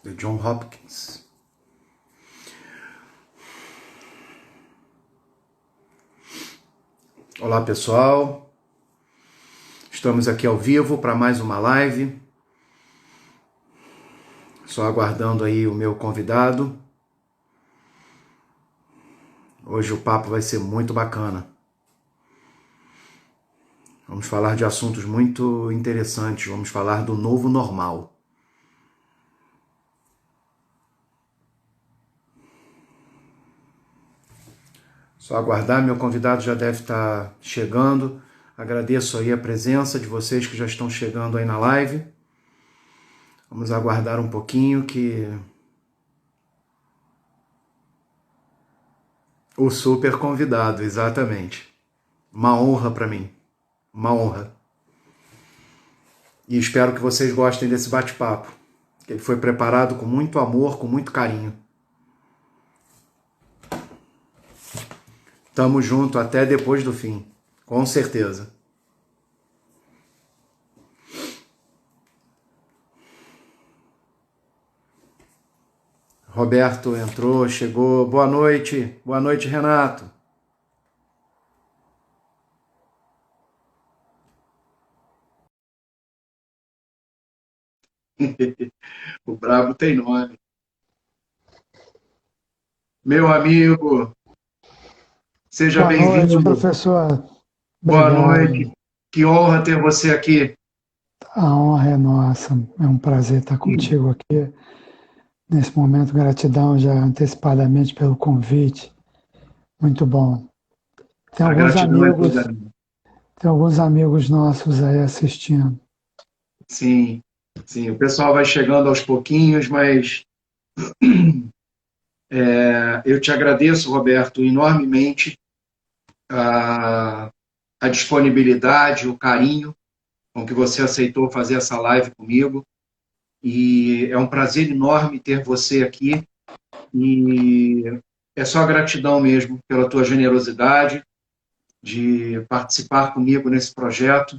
de John Hopkins. Olá pessoal, estamos aqui ao vivo para mais uma live, só aguardando aí o meu convidado. Hoje o papo vai ser muito bacana. Vamos falar de assuntos muito interessantes, vamos falar do novo normal. Só aguardar, meu convidado já deve estar chegando. Agradeço aí a presença de vocês que já estão chegando aí na live. Vamos aguardar um pouquinho que o super convidado, exatamente. Uma honra para mim, uma honra. E espero que vocês gostem desse bate-papo. Ele foi preparado com muito amor, com muito carinho. Tamo junto até depois do fim, com certeza. Roberto entrou, chegou. Boa noite, Renato. O brabo tem nome. Meu amigo, seja Boa noite, bem-vindo. professor. Boa noite. Obrigado. Que honra ter você aqui. A honra é nossa. É um prazer estar contigo aqui. Nesse momento, gratidão já antecipadamente pelo convite. Muito bom. Tem A alguns gratidão é toda amigos, minha. tem alguns amigos nossos aí assistindo. Sim, sim. O pessoal vai chegando aos pouquinhos, mas eu te agradeço, Roberto, enormemente a, a disponibilidade, o carinho com que você aceitou fazer essa live comigo. E é um prazer enorme ter você aqui. E é só gratidão mesmo pela tua generosidade de participar comigo nesse projeto,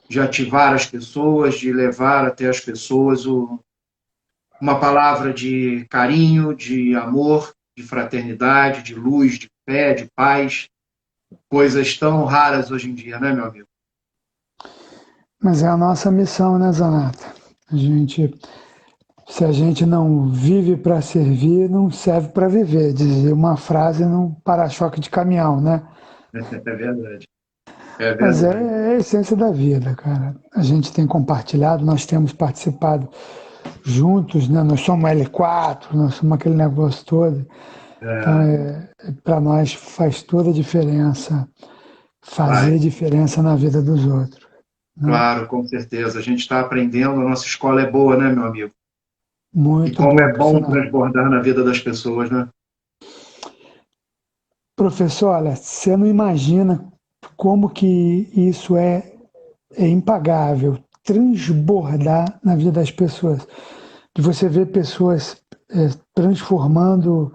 de ativar as pessoas, de levar até as pessoas uma palavra de carinho, de amor, de fraternidade, de luz, de fé, de paz, coisas tão raras hoje em dia, né, meu amigo? Mas é a nossa missão, né, Zanata? Se a gente não vive para servir, não serve para viver. Dizia uma frase num para-choque de caminhão, né? É verdade. É Mas verdade. é a essência da vida, cara. A gente tem compartilhado, nós temos participado juntos, né? Nós somos L4, nós somos aquele negócio todo. Então, É, para nós faz toda a diferença, fazer faz. diferença na vida dos outros, né? Claro, com certeza. A gente está aprendendo, a nossa escola é boa, né, meu amigo? E Muito como boa, é por bom sinal. transbordar na vida das pessoas, né? Professor, olha, você não imagina como que isso é impagável, transbordar na vida das pessoas. De você ver pessoas transformando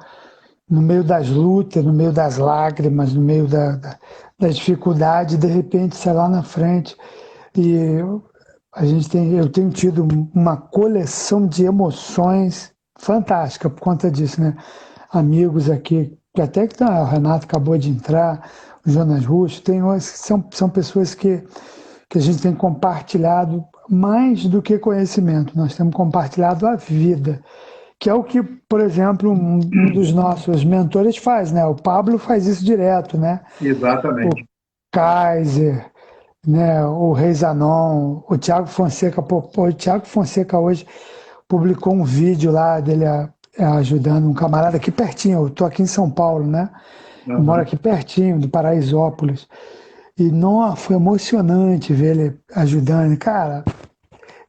no meio das lutas, no meio das lágrimas, no meio da dificuldade, de repente, sei lá na frente. E eu tenho tido uma coleção de emoções fantástica por conta disso, né? Amigos aqui, que até que tá, o Renato acabou de entrar, o Jonas Russo, são pessoas que a gente tem compartilhado mais do que conhecimento, nós temos compartilhado a vida, que é o que, por exemplo, um dos nossos mentores faz, né? O Pablo faz isso direto, né? O Exatamente. Kaiser, né? O Rei Zanon, o Tiago Fonseca, o Tiago Fonseca hoje publicou um vídeo lá dele ajudando um camarada aqui pertinho, eu estou aqui em São Paulo, né? Eu moro Uhum. aqui pertinho, do Paraisópolis. E, nossa, foi emocionante ver ele ajudando. Cara,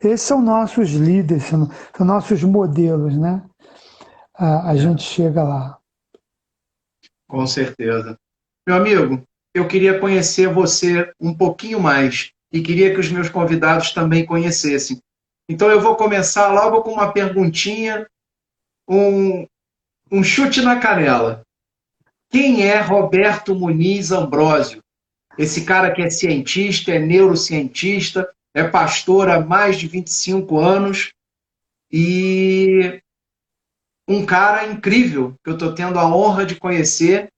esses são nossos líderes, são nossos modelos, né? A É, gente chega lá. com certeza. Meu amigo, eu queria conhecer você um pouquinho mais e queria que os meus convidados também conhecessem. Então eu vou começar logo com uma perguntinha, um, um chute na canela. Quem é Roberto Muniz Ambrósio? Esse cara que é cientista, é neurocientista, é pastor há mais de 25 anos e um cara incrível que eu estou tendo a honra de conhecer,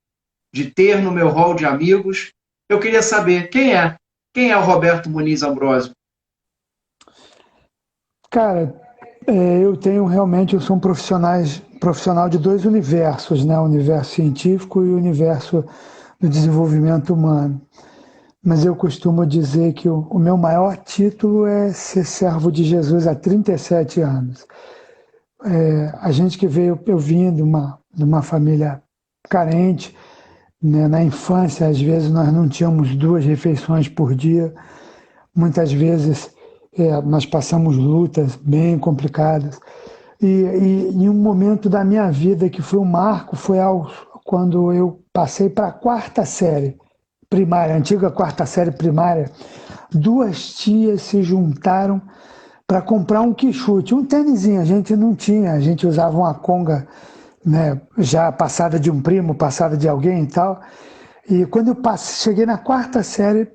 de ter no meu hall de amigos. Eu queria saber quem é? Quem é o Roberto Muniz Ambrosio? Cara, eu tenho realmente, eu sou um profissional de dois universos, né? O universo científico e o universo do desenvolvimento humano. Mas eu costumo dizer que o meu maior título é ser servo de Jesus há 37 anos. A gente que veio, eu vim de uma família carente, né? Na infância, às vezes, nós não tínhamos 2 refeições por dia. Muitas vezes, nós passamos lutas bem complicadas. E em um momento da minha vida que foi um marco, quando eu passei para a quarta série primária, a antiga quarta série primária. 2 tias se juntaram para comprar um quichute, um tênisinho. A gente não tinha, a gente usava uma conga, né, já passada de um primo, passada de alguém e tal. E quando eu cheguei na quarta série,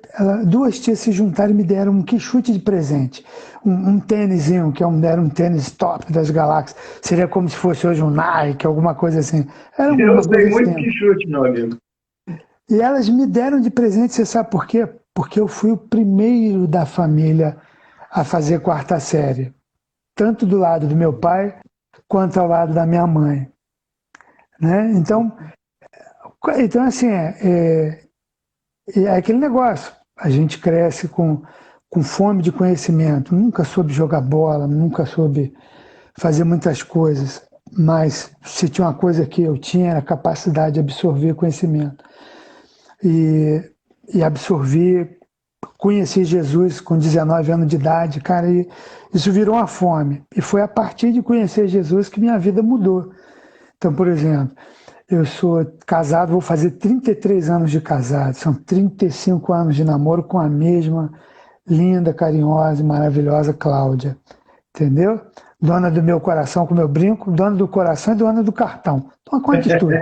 2 tias se juntaram e me deram um quichute de presente. Um tênisinho, era um tênis top das galáxias. Seria como se fosse hoje um Nike, alguma coisa assim. Era Eu uma sei coisa muito assim. que chute, meu amigo. E elas me deram de presente, você sabe por quê? Porque eu fui o primeiro da família a fazer quarta série. Tanto do lado do meu pai, quanto ao lado da minha mãe. Né? Então assim, é aquele negócio. A gente cresce com fome de conhecimento. Nunca soube jogar bola, nunca soube fazer muitas coisas. Mas se tinha uma coisa que eu tinha, era a capacidade de absorver conhecimento. E absorvi, conheci Jesus com 19 anos de idade, cara, e isso virou uma fome. E foi a partir de conhecer Jesus que minha vida mudou. Então, por exemplo, eu sou casado, vou fazer 33 anos de casado, são 35 anos de namoro com a mesma linda, carinhosa e maravilhosa Cláudia, entendeu? Dona do meu coração, como eu brinco, dona do coração e dona do cartão. Toma conta de tudo.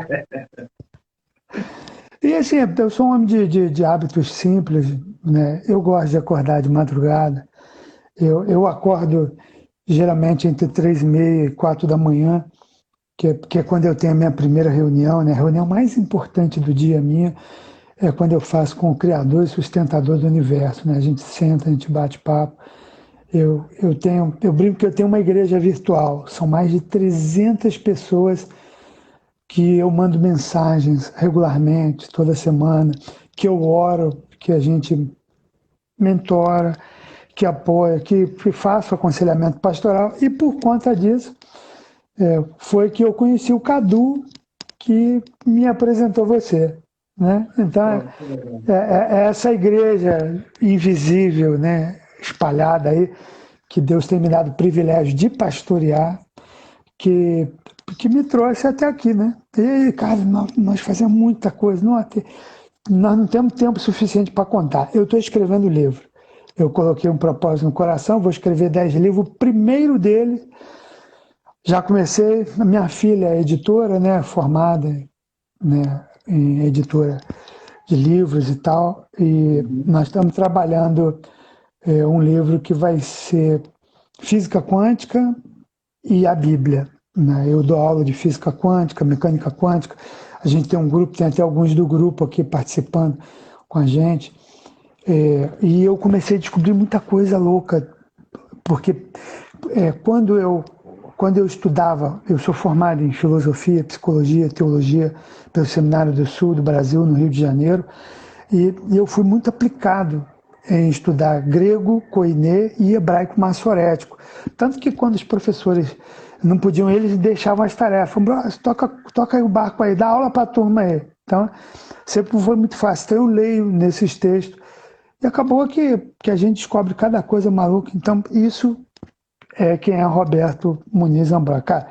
E assim, eu sou um homem de hábitos simples, né? Eu gosto de acordar de madrugada. Eu acordo geralmente entre 3h30 e 4 da manhã, que é quando eu tenho a minha primeira reunião, né? A reunião mais importante do dia minha é quando eu faço com o Criador e Sustentador do Universo, né? A gente senta, a gente bate papo. Eu brinco que eu tenho uma igreja virtual, são mais de 300 pessoas que eu mando mensagens regularmente, toda semana, que eu oro, que a gente mentora, que apoia, que faço aconselhamento pastoral. E por conta disso, foi que eu conheci o Cadu, que me apresentou você. Né? Então, é essa igreja invisível, né, espalhada aí, que Deus tem me dado o privilégio de pastorear, que me trouxe até aqui, né? E, cara, nós fazemos muita coisa, nós não temos tempo suficiente para contar. Eu estou escrevendo livro. Eu coloquei um propósito no coração, vou escrever 10 livros. O primeiro deles, já comecei, a minha filha é editora, né, formada, né, em editora de livros e tal, e nós estamos trabalhando um livro que vai ser Física Quântica e a Bíblia. Né? Eu dou aula de física quântica, mecânica quântica. A gente tem um grupo, tem até alguns do grupo aqui participando com a gente. E eu comecei a descobrir muita coisa louca, porque quando eu estudava, eu sou formado em filosofia, psicologia, teologia pelo Seminário do Sul do Brasil, no Rio de Janeiro, e eu fui muito aplicado em estudar grego, koiné e hebraico massorético. Tanto que quando os professores não podiam, eles deixavam as tarefas. Toca aí o barco aí, dá aula para a turma aí. Então, sempre foi muito fácil. Então, eu leio nesses textos. E acabou que a gente descobre cada coisa maluca. Então, isso é quem é Roberto Muniz Ambrosio. Cara,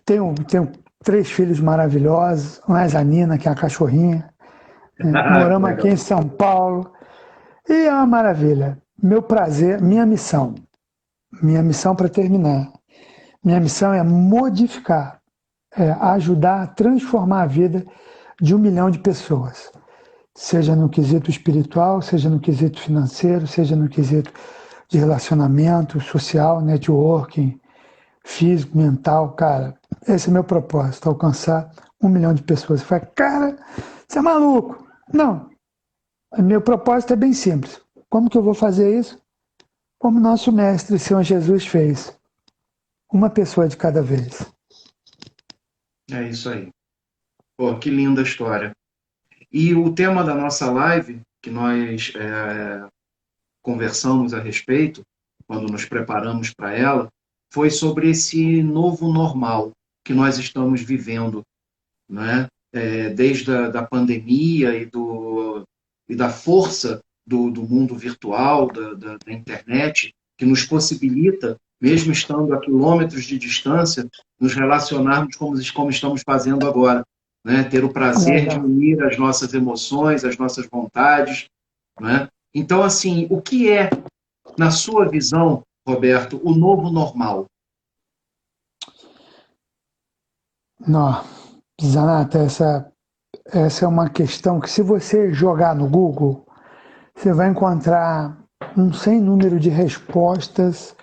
tenho 3 filhos maravilhosos, mais a Nina, que é a cachorrinha. Moramos aqui em São Paulo. E é uma maravilha. Meu prazer, minha missão para terminar. Minha missão é modificar, ajudar a transformar a vida de 1 milhão de pessoas. Seja no quesito espiritual, seja no quesito financeiro, seja no quesito de relacionamento social, networking, físico, mental. Cara, Esse é meu propósito, alcançar 1 milhão de pessoas. Você fala, cara, você é maluco. Não, meu propósito é bem simples. Como que eu vou fazer isso? Como nosso mestre, Senhor Jesus, fez. Uma pessoa de cada vez. É isso aí. Pô, que linda história. E o tema da nossa live, que nós conversamos a respeito, quando nos preparamos para ela, foi sobre esse novo normal que nós estamos vivendo, né? Desde da pandemia e da força do mundo virtual, da internet, que nos possibilita, mesmo estando a quilômetros de distância, nos relacionarmos como estamos fazendo agora, né? Ter o prazer de Legal. unir as nossas emoções, as nossas vontades, né? Então, assim, o que é, na sua visão, Roberto, o novo normal? Não, Zanata, essa é uma questão que, se você jogar no Google, você vai encontrar um sem número de respostas,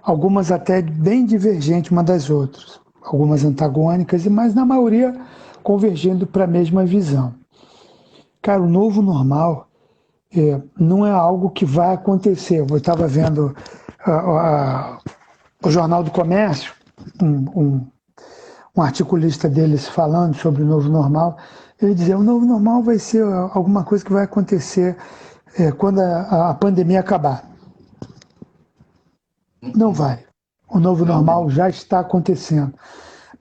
algumas até bem divergentes uma das outras, algumas antagônicas, mas na maioria convergindo para a mesma visão. Cara, o novo normal não é algo que vai acontecer. Eu estava vendo o Jornal do Comércio, um articulista deles falando sobre o novo normal. Ele dizia: o novo normal vai ser alguma coisa que vai acontecer quando a pandemia acabar. Não vai. O novo normal já está acontecendo.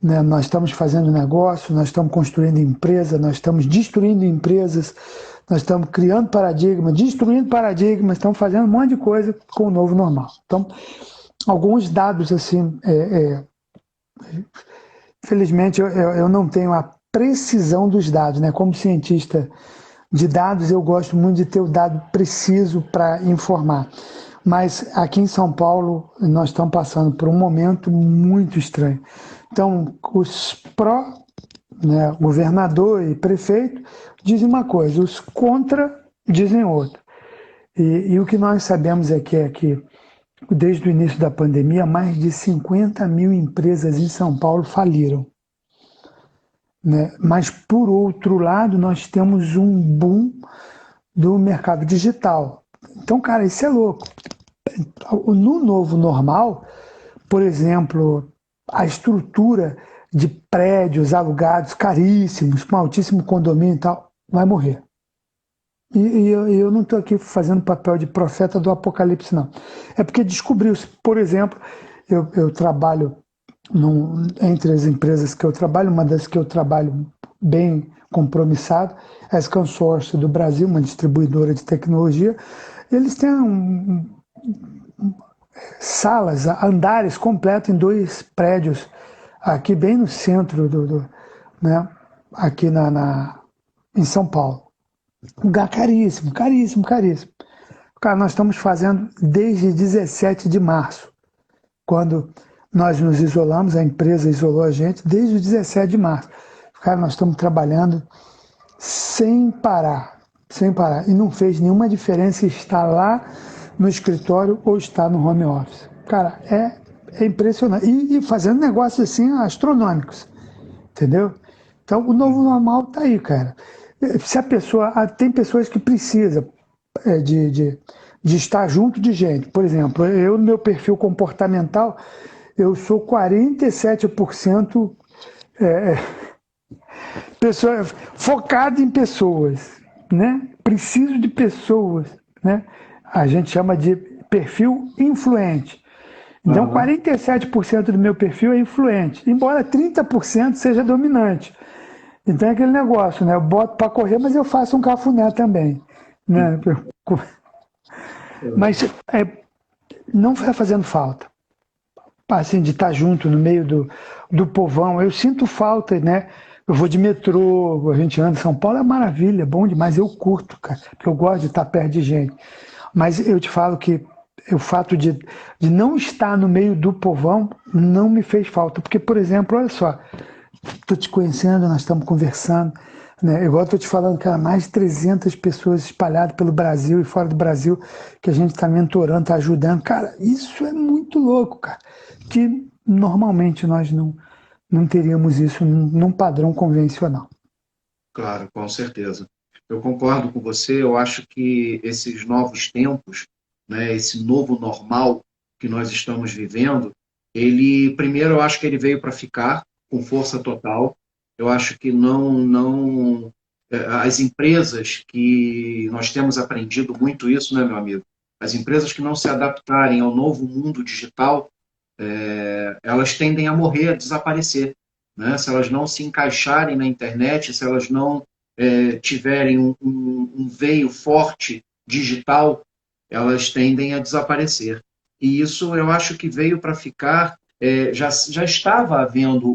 Né? Nós estamos fazendo negócio, nós estamos construindo empresa, nós estamos destruindo empresas, nós estamos criando paradigmas, destruindo paradigmas, estamos fazendo um monte de coisa com o novo normal. Então, alguns dados assim, felizmente eu não tenho a precisão dos dados, né? Como cientista de dados, eu gosto muito de ter o dado preciso para informar. Mas aqui em São Paulo, nós estamos passando por um momento muito estranho. Então, os pró, né, governador e prefeito, dizem uma coisa, os contra dizem outra. E o que nós sabemos é que, desde o início da pandemia, mais de 50 mil empresas em São Paulo faliram. Né? Mas, por outro lado, nós temos um boom do mercado digital. Então, cara, isso é louco. No novo normal, por exemplo, a estrutura de prédios alugados caríssimos, com altíssimo condomínio e tal, vai morrer. E eu não estou aqui fazendo papel de profeta do apocalipse, não. É porque descobriu-se, por exemplo, eu trabalho entre as empresas que eu trabalho, uma das que eu trabalho bem compromissado, é a ScanSource do Brasil, uma distribuidora de tecnologia. Eles têm salas, andares completos em 2 prédios, aqui bem no centro né, aqui em São Paulo. Um lugar caríssimo, caríssimo, caríssimo. Cara, nós estamos fazendo desde 17 de março, quando nós nos isolamos, a empresa isolou a gente, desde o 17 de março. Cara, nós estamos trabalhando sem parar, sem parar. E não fez nenhuma diferença estar lá no escritório ou estar no home office. Cara, é impressionante. E fazendo negócios assim astronômicos, entendeu? Então, o novo normal está aí, cara. Se a pessoa... Tem pessoas que precisam de estar junto de gente. Por exemplo, eu, no meu perfil comportamental, eu sou 47% pessoa, focado em pessoas, né? Preciso de pessoas, né? A gente chama de perfil influente. Então, 47% do meu perfil é influente, embora 30% seja dominante. Então é aquele negócio, né? Eu boto para correr, mas eu faço um cafuné também, né? Mas não vai fazendo falta, assim, de estar junto no meio do povão. Eu sinto falta, né? Eu vou de metrô, a gente anda em São Paulo, é maravilha, é bom demais, eu curto, cara, porque eu gosto de estar perto de gente. Mas eu te falo que o fato de não estar no meio do povão não me fez falta. Porque, por exemplo, olha só, estou te conhecendo, nós estamos conversando, né? Igual estou te falando, cara, mais de 300 pessoas espalhadas pelo Brasil e fora do Brasil, que a gente está mentorando, está ajudando. Cara, isso é muito louco, cara, que normalmente nós não teríamos isso num padrão convencional. Claro, com certeza. Eu concordo com você. Eu acho que esses novos tempos, né, esse novo normal que nós estamos vivendo, ele, primeiro, eu acho que ele veio para ficar com força total. Eu acho que as empresas que nós temos aprendido muito isso, né, meu amigo? As empresas que não se adaptarem ao novo mundo digital, elas tendem a morrer, a desaparecer, né? Se elas não se encaixarem na internet, se elas não tiverem um veio forte digital, elas tendem a desaparecer. E isso eu acho que veio para ficar. Já estava havendo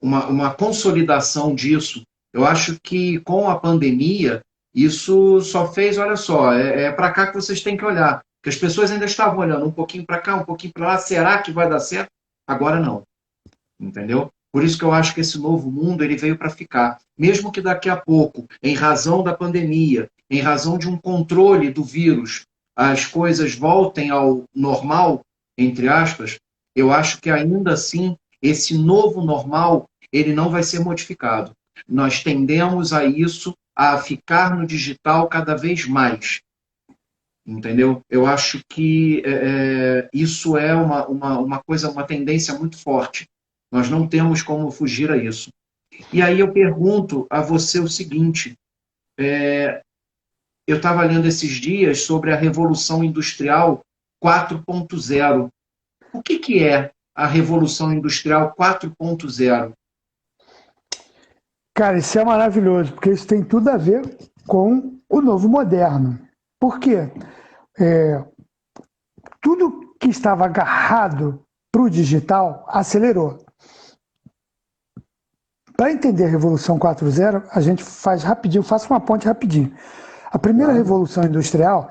uma consolidação disso. Eu acho que com a pandemia, isso só fez, olha só, é para cá que vocês têm que olhar. Porque as pessoas ainda estavam olhando um pouquinho para cá, um pouquinho para lá, será que vai dar certo? Agora não, entendeu? Por isso que eu acho que esse novo mundo ele veio para ficar. Mesmo que daqui a pouco, em razão da pandemia, em razão de um controle do vírus, as coisas voltem ao normal, entre aspas, eu acho que ainda assim esse novo normal ele não vai ser modificado. Nós tendemos a isso, a ficar no digital cada vez mais. Entendeu? Eu acho que isso é uma coisa, uma tendência muito forte. Nós não temos como fugir a isso. E aí eu pergunto a você o seguinte: eu estava lendo esses dias sobre a Revolução Industrial 4.0. O que é a Revolução Industrial 4.0? Cara, isso é maravilhoso, porque isso tem tudo a ver com o novo moderno. Por quê? Tudo que estava agarrado para o digital acelerou. Para entender a Revolução 4.0, a gente faz rapidinho, faça uma ponte rapidinho. A primeira Revolução Industrial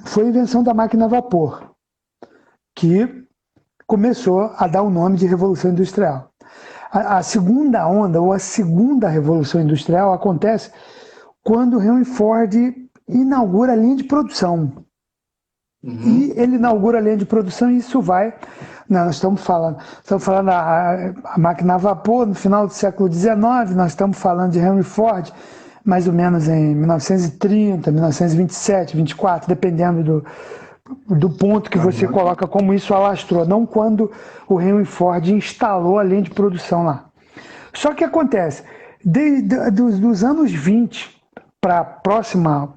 foi a invenção da máquina a vapor, que começou a dar o nome de Revolução Industrial. A segunda onda, ou a segunda Revolução Industrial, acontece quando Henry Ford inaugura a linha de produção. E ele inaugura a linha de produção e isso vai... nós estamos falando a máquina a vapor no final do século XIX, nós estamos falando de Henry Ford, mais ou menos em 1930, 1927, 24, dependendo do ponto que você coloca como isso alastrou, não quando o Henry Ford instalou a linha de produção lá. Só que acontece, dos anos 20 para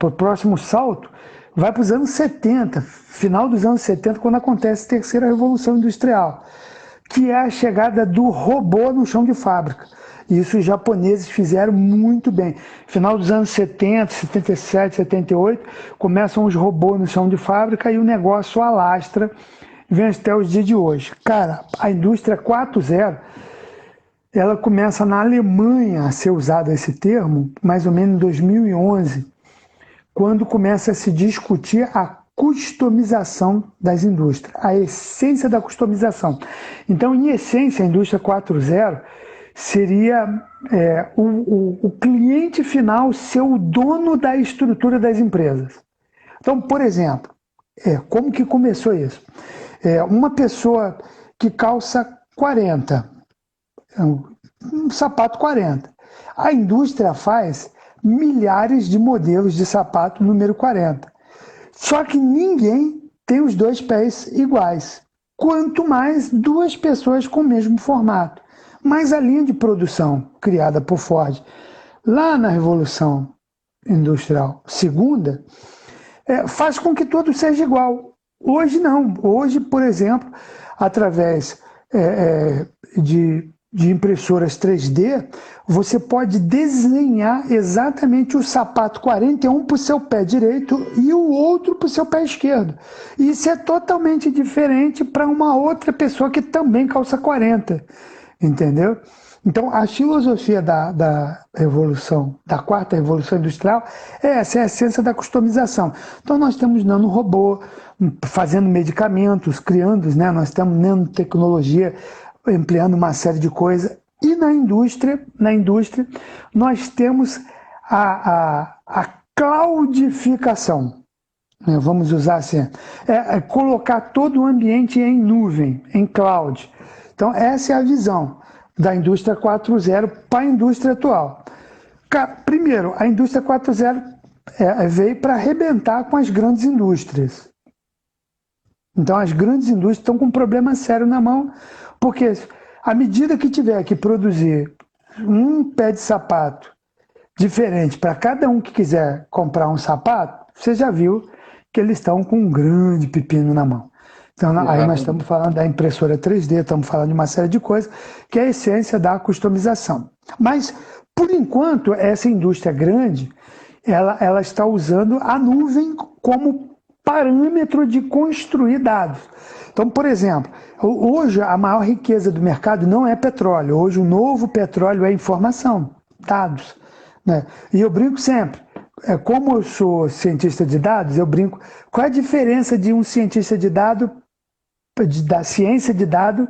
o próximo salto, vai para os anos 70, final dos anos 70, quando acontece a terceira revolução industrial, que é a chegada do robô no chão de fábrica. Isso os japoneses fizeram muito bem. Final dos anos 70, 77, 78, começam os robôs no chão de fábrica e o negócio alastra, vem até os dias de hoje. Cara, a indústria 4.0, ela começa na Alemanha a ser usado esse termo, mais ou menos em 2011, quando começa a se discutir a customização das indústrias, a essência da customização. Então, em essência, a indústria 4.0 seria o cliente final ser o dono da estrutura das empresas. Então, por exemplo, como que começou isso? Uma pessoa que calça 40, um sapato 40. A indústria faz milhares de modelos de sapato número 40. Só que ninguém tem os dois pés iguais. Quanto mais duas pessoas com o mesmo formato. Mas a linha de produção criada por Ford lá na Revolução Industrial segunda faz com que tudo seja igual. Hoje não. Hoje, por exemplo, através de impressoras 3D, você pode desenhar exatamente o sapato 41 para o seu pé direito e o outro para o seu pé esquerdo. E isso é totalmente diferente para uma outra pessoa que também calça 40, entendeu? Então, a filosofia da revolução, da quarta revolução industrial, essa é a essência da customização. Então, nós temos nanorobô fazendo medicamentos, criando, né? Nós temos nanotecnologia, ampliando uma série de coisas. E na indústria nós temos a cloudificação. né? Vamos usar assim, é colocar todo o ambiente em nuvem, em cloud. Então, essa é a visão da indústria 4.0 para a indústria atual. Primeiro, a indústria 4.0 veio para arrebentar com as grandes indústrias. Então, as grandes indústrias estão com um problema sério na mão, porque à medida que tiver que produzir um pé de sapato diferente para cada um que quiser comprar um sapato, você já viu que eles estão com um grande pepino na mão. Então, aí nós estamos falando da impressora 3D, estamos falando de uma série de coisas, que é a essência da customização. Mas, por enquanto, essa indústria grande, ela está usando a nuvem como parâmetro de construir dados. Então, por exemplo, hoje a maior riqueza do mercado não é petróleo. Hoje o novo petróleo é informação, dados, né? E eu brinco sempre, como eu sou cientista de dados, eu brinco, qual é a diferença de um cientista de dados, da ciência de dados,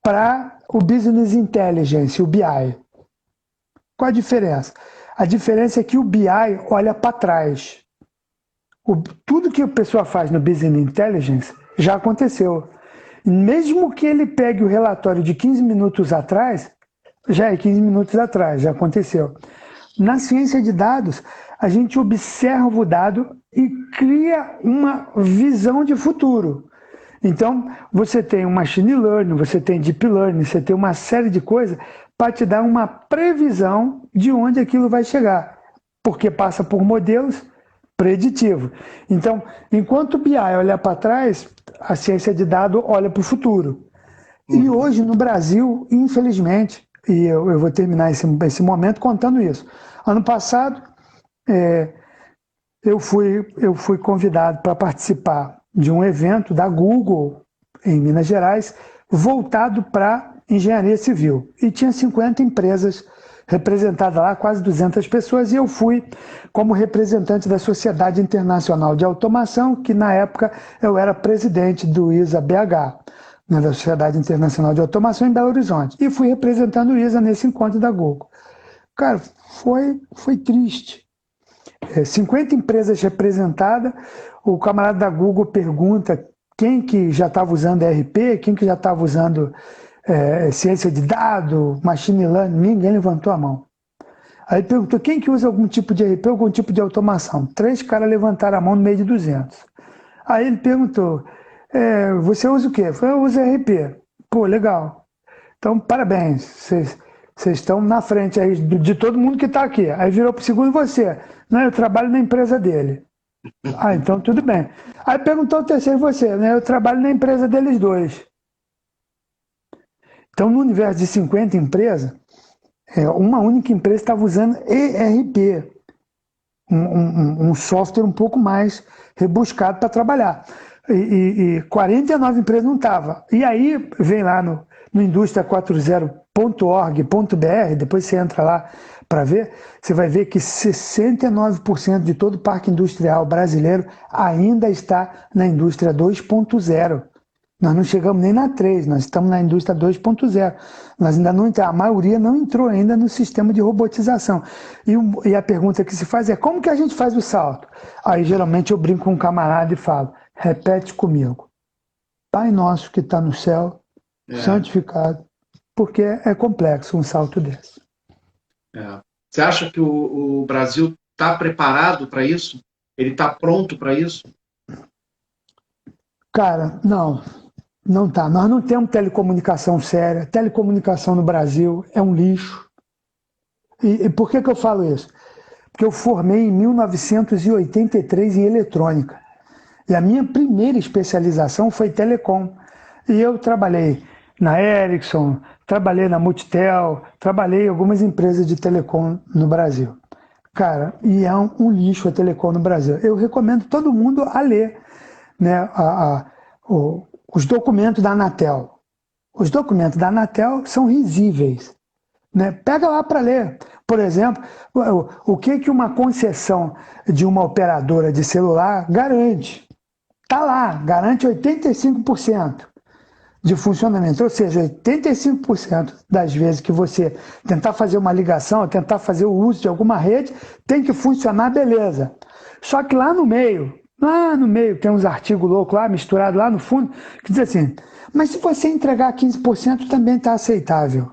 para o Business Intelligence, o BI? Qual a diferença? A diferença é que o BI olha para trás. Tudo que a pessoa faz no Business Intelligence já aconteceu. Mesmo que ele pegue o relatório de 15 minutos atrás, já é 15 minutos atrás, já aconteceu. Na ciência de dados, a gente observa o dado e cria uma visão de futuro. Então, você tem um machine learning, você tem deep learning, você tem uma série de coisas para te dar uma previsão de onde aquilo vai chegar, porque passa por modelos preditivos. Então, enquanto o BI olha para trás, a ciência de dados olha para o futuro. E hoje, no Brasil, infelizmente, e eu vou terminar esse momento contando isso. Ano passado, eu fui convidado para participar de um evento da Google, em Minas Gerais, voltado para engenharia civil. E tinha 50 empresas representadas lá, quase 200 pessoas, e eu fui como representante da Sociedade Internacional de Automação, que na época eu era presidente do ISA-BH, né, da Sociedade Internacional de Automação em Belo Horizonte. E fui representando o ISA nesse encontro da Google. Cara, foi triste. 50 empresas representadas, o camarada da Google pergunta quem que já estava usando ERP, quem que já estava usando ciência de dados, machine learning, ninguém levantou a mão. Aí ele perguntou quem que usa algum tipo de ERP, algum tipo de automação. 3 caras levantaram a mão no meio de 200. Aí ele perguntou, você usa o quê? Eu falei, eu uso ERP. Pô, legal. Então, parabéns, vocês estão na frente aí de todo mundo que está aqui. Aí virou para o segundo você. Não, eu trabalho na empresa dele. Ah, então tudo bem. Aí perguntou o terceiro você, né? Eu trabalho na empresa deles dois. Então, no universo de 50 empresas, uma única empresa estava usando ERP, um software um pouco mais rebuscado para trabalhar. E 49 empresas não estavam. E aí vem lá no indústria40.org.br, depois você entra lá para ver, você vai ver que 69% de todo o parque industrial brasileiro ainda está na indústria 2.0. Nós não chegamos nem na 3, nós estamos na indústria 2.0. Nós ainda não, a maioria não entrou ainda no sistema de robotização. E a pergunta que se faz é, como que a gente faz o salto? Aí geralmente eu brinco com um camarada e falo, repete comigo. Pai nosso que está no céu, santificado, porque é complexo um salto desse. Você acha que o Brasil está preparado para isso? Ele está pronto para isso? Cara, não tá. Nós não temos telecomunicação séria. Telecomunicação no Brasil é um lixo. E por que eu falo isso? Porque eu formei em 1983 em eletrônica. E a minha primeira especialização foi telecom. E eu trabalhei na Ericsson, trabalhei na Multitel, trabalhei em algumas empresas de telecom no Brasil. Cara, e é um lixo a telecom no Brasil. Eu recomendo todo mundo a ler, né, os documentos da Anatel. Os documentos da Anatel são risíveis, né? Pega lá para ler. Por exemplo, o que uma concessão de uma operadora de celular garante? Está lá, garante 85% de funcionamento, ou seja, 85% das vezes que você tentar fazer uma ligação, tentar fazer o uso de alguma rede, tem que funcionar, beleza. Só que lá no meio, Lá no meio tem uns artigos loucos lá, misturados lá no fundo, que diz assim, mas se você entregar 15% também está aceitável.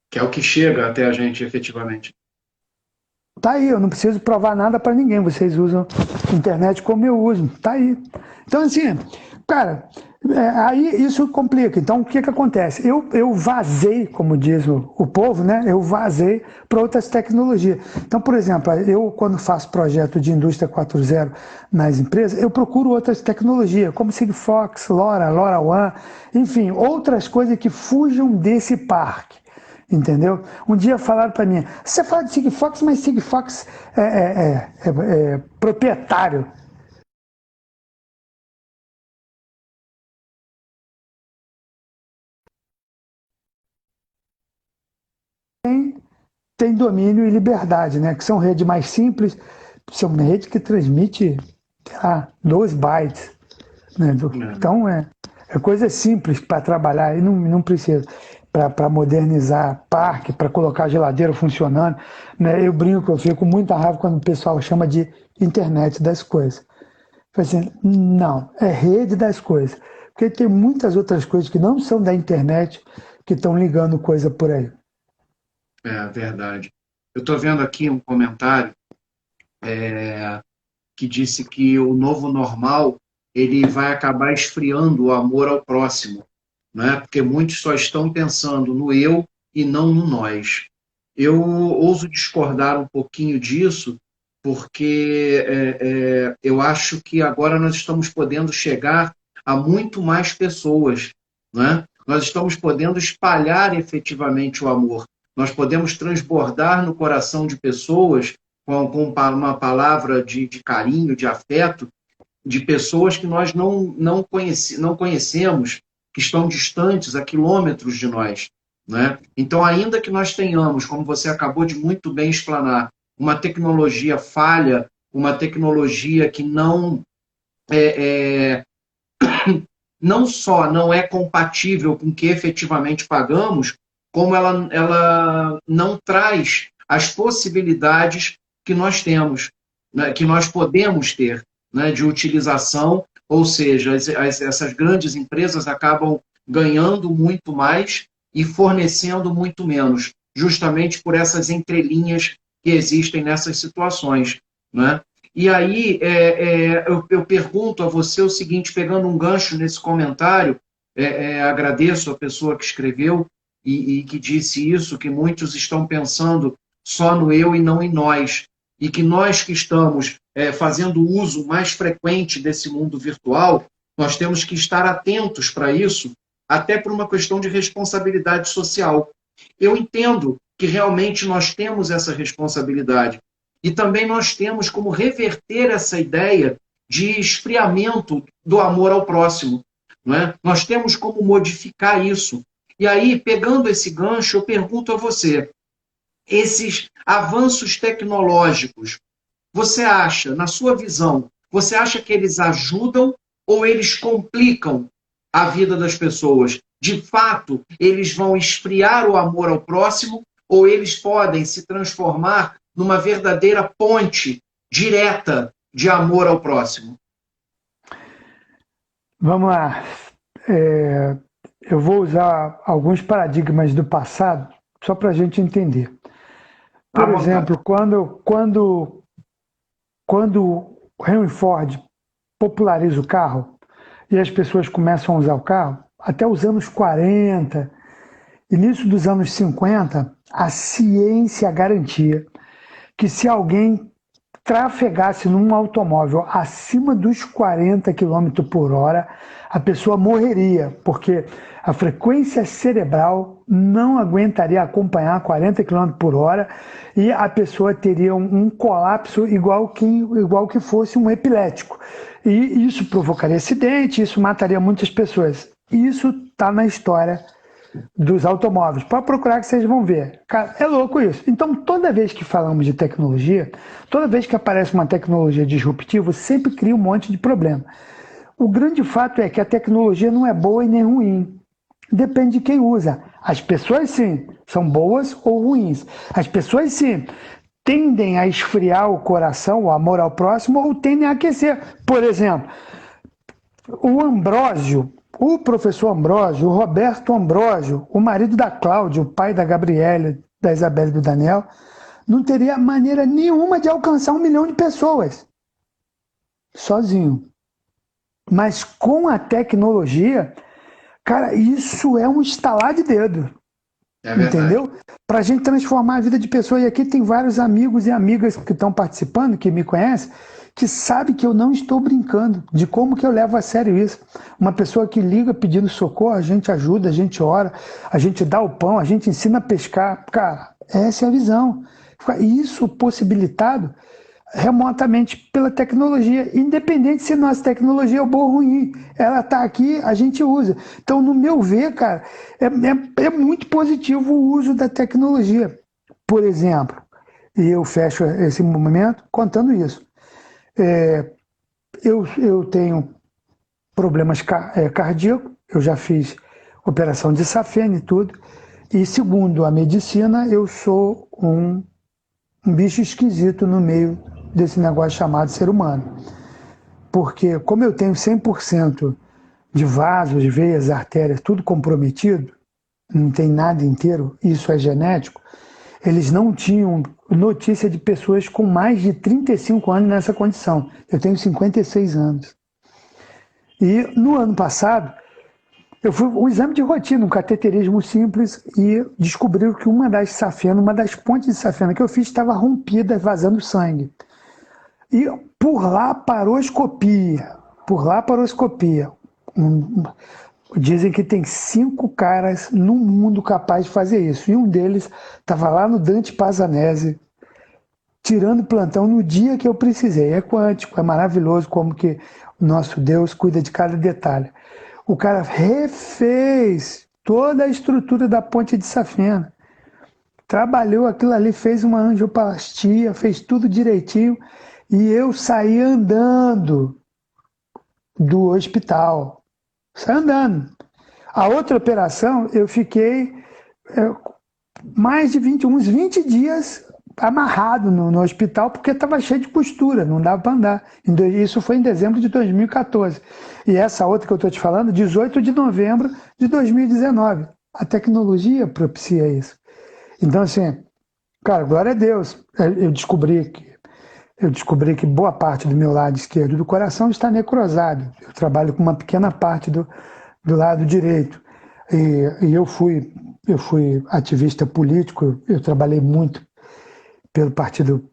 Que é o que chega até a gente efetivamente. Tá aí, eu não preciso provar nada para ninguém, vocês usam internet como eu uso, tá aí. Então assim, cara, aí isso complica. Então o que acontece? Eu vazei, como diz o povo, né? Eu vazei para outras tecnologias. Então, por exemplo, eu quando faço projeto de indústria 4.0 nas empresas, eu procuro outras tecnologias, como Sigfox, LoRaWAN, enfim, outras coisas que fujam desse parque. Entendeu? Um dia falaram para mim, você fala de Sigfox, mas Sigfox é proprietário. Tem domínio e liberdade, né? Que são redes mais simples, são redes que transmite 12 bytes. Né? Então é coisa simples para trabalhar e não precisa. Para modernizar parque, para colocar a geladeira funcionando. Né? Eu brinco, eu fico com muita raiva quando o pessoal chama de internet das coisas. Assim, não, é rede das coisas. Porque tem muitas outras coisas que não são da internet que estão ligando coisa por aí. É verdade. Eu estou vendo aqui um comentário que disse que o novo normal ele vai acabar esfriando o amor ao próximo, né? Porque muitos só estão pensando no eu e não no nós. Eu ouso discordar um pouquinho disso, porque eu acho que agora nós estamos podendo chegar a muito mais pessoas, né? Nós estamos podendo espalhar efetivamente o amor. Nós podemos transbordar no coração de pessoas com uma palavra de carinho, de afeto, de pessoas que nós não conhecemos, que estão distantes a quilômetros de nós. Né? Então, ainda que nós tenhamos, como você acabou de muito bem explanar, uma tecnologia falha, uma tecnologia que não só não é compatível com o que efetivamente pagamos, como ela não traz as possibilidades que nós temos, né, que nós podemos ter, né, de utilização, ou seja, essas grandes empresas acabam ganhando muito mais e fornecendo muito menos, justamente por essas entrelinhas que existem nessas situações. Né? E aí eu pergunto a você o seguinte, pegando um gancho nesse comentário, agradeço a pessoa que escreveu e que disse isso, que muitos estão pensando só no eu e não em nós, e que nós que estamos fazendo uso mais frequente desse mundo virtual, nós temos que estar atentos para isso, até por uma questão de responsabilidade social. Eu entendo que realmente nós temos essa responsabilidade, e também nós temos como reverter essa ideia de esfriamento do amor ao próximo. Não é? Nós temos como modificar isso. E aí, pegando esse gancho, eu pergunto a você, esses avanços tecnológicos, você acha, na sua visão, você acha que eles ajudam ou eles complicam a vida das pessoas? De fato, eles vão esfriar o amor ao próximo ou eles podem se transformar numa verdadeira ponte direta de amor ao próximo? Vamos lá. Eu vou usar alguns paradigmas do passado só para a gente entender. Por exemplo, quando Henry Ford populariza o carro e as pessoas começam a usar o carro, até os anos 40, início dos anos 50, a ciência garantia que se alguém trafegasse num automóvel acima dos 40 km por hora, a pessoa morreria, porque a frequência cerebral não aguentaria acompanhar 40 km por hora e a pessoa teria um colapso igual que fosse um epilético. E isso provocaria acidente, isso mataria muitas pessoas. Isso está na história dos automóveis. Pode procurar que vocês vão ver. Cara, é louco isso. Então, toda vez que falamos de tecnologia, toda vez que aparece uma tecnologia disruptiva, sempre cria um monte de problema. O grande fato é que a tecnologia não é boa e nem ruim. Depende de quem usa. As pessoas, sim, são boas ou ruins. As pessoas, sim, tendem a esfriar o coração, o amor ao próximo, ou tendem a aquecer. Por exemplo, o Ambrósio, o professor Ambrósio, o Roberto Ambrósio, o marido da Cláudia, o pai da Gabriela, da Isabela e do Daniel, não teria maneira nenhuma de alcançar 1 milhão de pessoas sozinho. Mas com a tecnologia, cara, isso é um estalar de dedo. Entendeu? Para a gente transformar a vida de pessoas. E aqui tem vários amigos e amigas que estão participando, que me conhecem, que sabem que eu não estou brincando, de como que eu levo a sério isso. Uma pessoa que liga pedindo socorro, a gente ajuda, a gente ora, a gente dá o pão, a gente ensina a pescar. Cara, essa é a visão. Isso possibilitado remotamente pela tecnologia, independente se nossa tecnologia é boa ou ruim, ela está aqui, a gente usa. Então, no meu ver, cara, é muito positivo o uso da tecnologia. Por exemplo, e eu fecho esse momento contando isso. Eu tenho problemas cardíacos, eu já fiz operação de safena e tudo, e segundo a medicina, eu sou um bicho esquisito no meio desse negócio chamado ser humano. Porque como eu tenho 100% de vasos, veias, artérias, tudo comprometido, não tem nada inteiro, isso é genético, eles não tinham notícia de pessoas com mais de 35 anos nessa condição. Eu tenho 56 anos. E no ano passado, eu fui um exame de rotina, um cateterismo simples, e descobriram que uma das pontes de safena que eu fiz estava rompida, vazando sangue. E por lá parou a escopia. Dizem que tem 5 caras no mundo capazes de fazer isso. E um deles estava lá no Dante Pazanese, tirando plantão no dia que eu precisei. É quântico, é maravilhoso como que o nosso Deus cuida de cada detalhe. O cara refez toda a estrutura da ponte de safena. Trabalhou aquilo ali, fez uma angioplastia, fez tudo direitinho. E eu saí andando do hospital. Saí andando. A outra operação, eu fiquei mais de uns 20 dias amarrado no hospital, porque estava cheio de costura, não dava para andar. Isso foi em dezembro de 2014. E essa outra que eu estou te falando, 18 de novembro de 2019. A tecnologia propicia isso. Então, assim, cara, glória a Deus. Eu descobri que boa parte do meu lado esquerdo do coração está necrosado. Eu trabalho com uma pequena parte do lado direito. E eu fui ativista político, eu trabalhei muito pelo Partido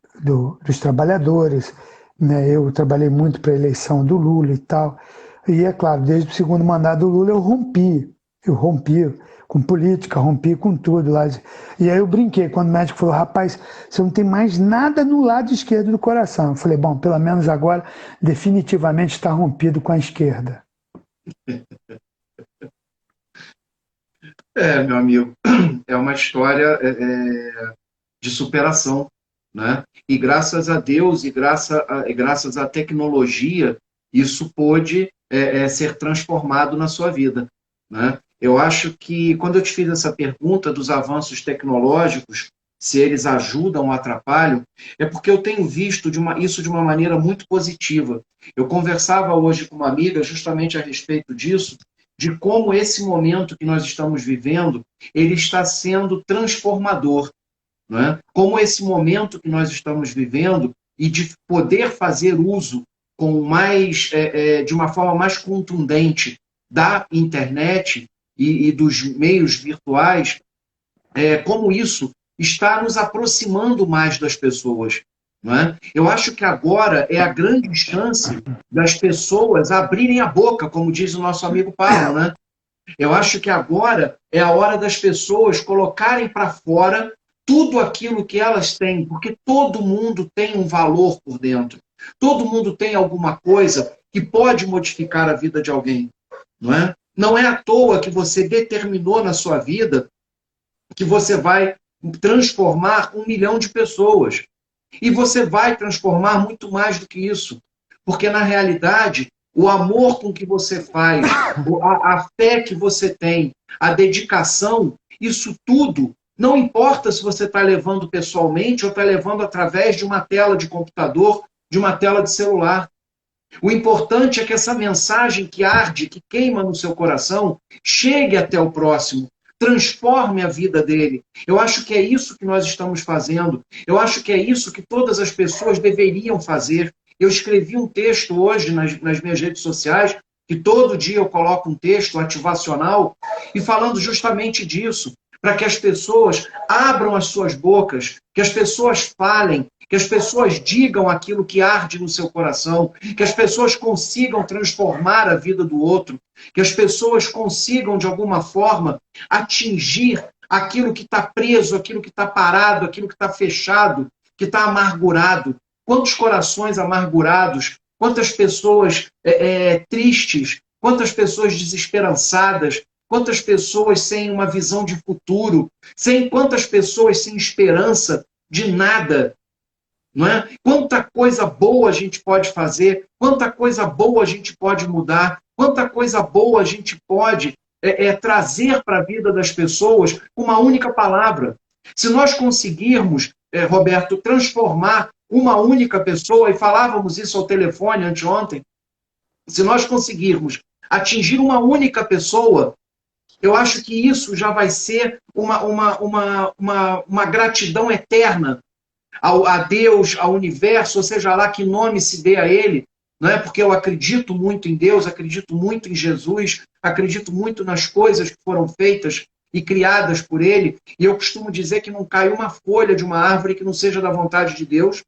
dos Trabalhadores, né? Eu trabalhei muito para a eleição do Lula e tal. E é claro, desde o segundo mandato do Lula eu rompi com política, rompi com tudo lá. E aí eu brinquei, quando o médico falou, rapaz, você não tem mais nada no lado esquerdo do coração. Eu falei, bom, pelo menos agora definitivamente está rompido com a esquerda. Meu amigo, é uma história de superação, né? E graças a Deus e graças à tecnologia, isso pôde ser transformado na sua vida, né? Eu acho que, quando eu te fiz essa pergunta dos avanços tecnológicos, se eles ajudam ou atrapalham, é porque eu tenho visto isso de uma maneira muito positiva. Eu conversava hoje com uma amiga justamente a respeito disso, de como esse momento que nós estamos vivendo, ele está sendo transformador, não é? Como esse momento que nós estamos vivendo e de poder fazer uso de uma forma mais contundente da internet e dos meios virtuais, como isso está nos aproximando mais das pessoas. Não é? Eu acho que agora é a grande chance das pessoas abrirem a boca, como diz o nosso amigo Paulo, né? Eu acho que agora é a hora das pessoas colocarem para fora tudo aquilo que elas têm, porque todo mundo tem um valor por dentro. Todo mundo tem alguma coisa que pode modificar a vida de alguém, não é? Não é à toa que você determinou na sua vida que você vai transformar 1 milhão de pessoas. E você vai transformar muito mais do que isso. Porque, na realidade, o amor com que você faz, a fé que você tem, a dedicação, isso tudo Não importa se você está levando pessoalmente ou está levando através de uma tela de computador, de uma tela de celular. O importante é que essa mensagem que arde, que queima no seu coração, chegue até o próximo, transforme a vida dele. Eu acho que é isso que nós estamos fazendo. Eu acho que é isso que todas as pessoas deveriam fazer. Eu escrevi um texto hoje nas minhas redes sociais, que todo dia eu coloco um texto ativacional, e falando justamente disso, para que as pessoas abram as suas bocas, que as pessoas falem, que as pessoas digam aquilo que arde no seu coração, que as pessoas consigam transformar a vida do outro, que as pessoas consigam, de alguma forma, atingir aquilo que está preso, aquilo que está parado, aquilo que está fechado, que está amargurado. Quantos corações amargurados, quantas pessoas tristes, quantas pessoas desesperançadas, quantas pessoas sem uma visão de futuro, quantas pessoas sem esperança de nada, não é? Quanta coisa boa a gente pode fazer, quanta coisa boa a gente pode mudar, quanta coisa boa a gente pode trazer para a vida das pessoas com uma única palavra. Se nós conseguirmos, Roberto, transformar uma única pessoa, e falávamos isso ao telefone anteontem, se nós conseguirmos atingir uma única pessoa, eu acho que isso já vai ser uma gratidão eterna a Deus, ao universo, ou seja lá que nome se dê a ele, não é? Porque eu acredito muito em Deus, acredito muito em Jesus, acredito muito nas coisas que foram feitas e criadas por ele, e eu costumo dizer que não cai uma folha de uma árvore que não seja da vontade de Deus,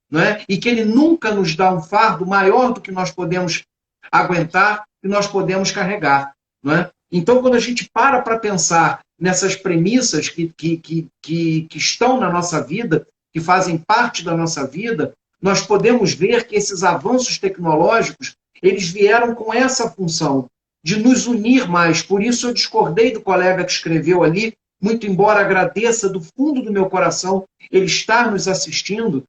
não é? E que ele nunca nos dá um fardo maior do que nós podemos aguentar e nós podemos carregar, não é? Então, quando a gente para pensar nessas premissas que estão na nossa vida, que fazem parte da nossa vida, nós podemos ver que esses avanços tecnológicos, eles vieram com essa função de nos unir mais. Por isso eu discordei do colega que escreveu ali, muito embora agradeça do fundo do meu coração ele estar nos assistindo,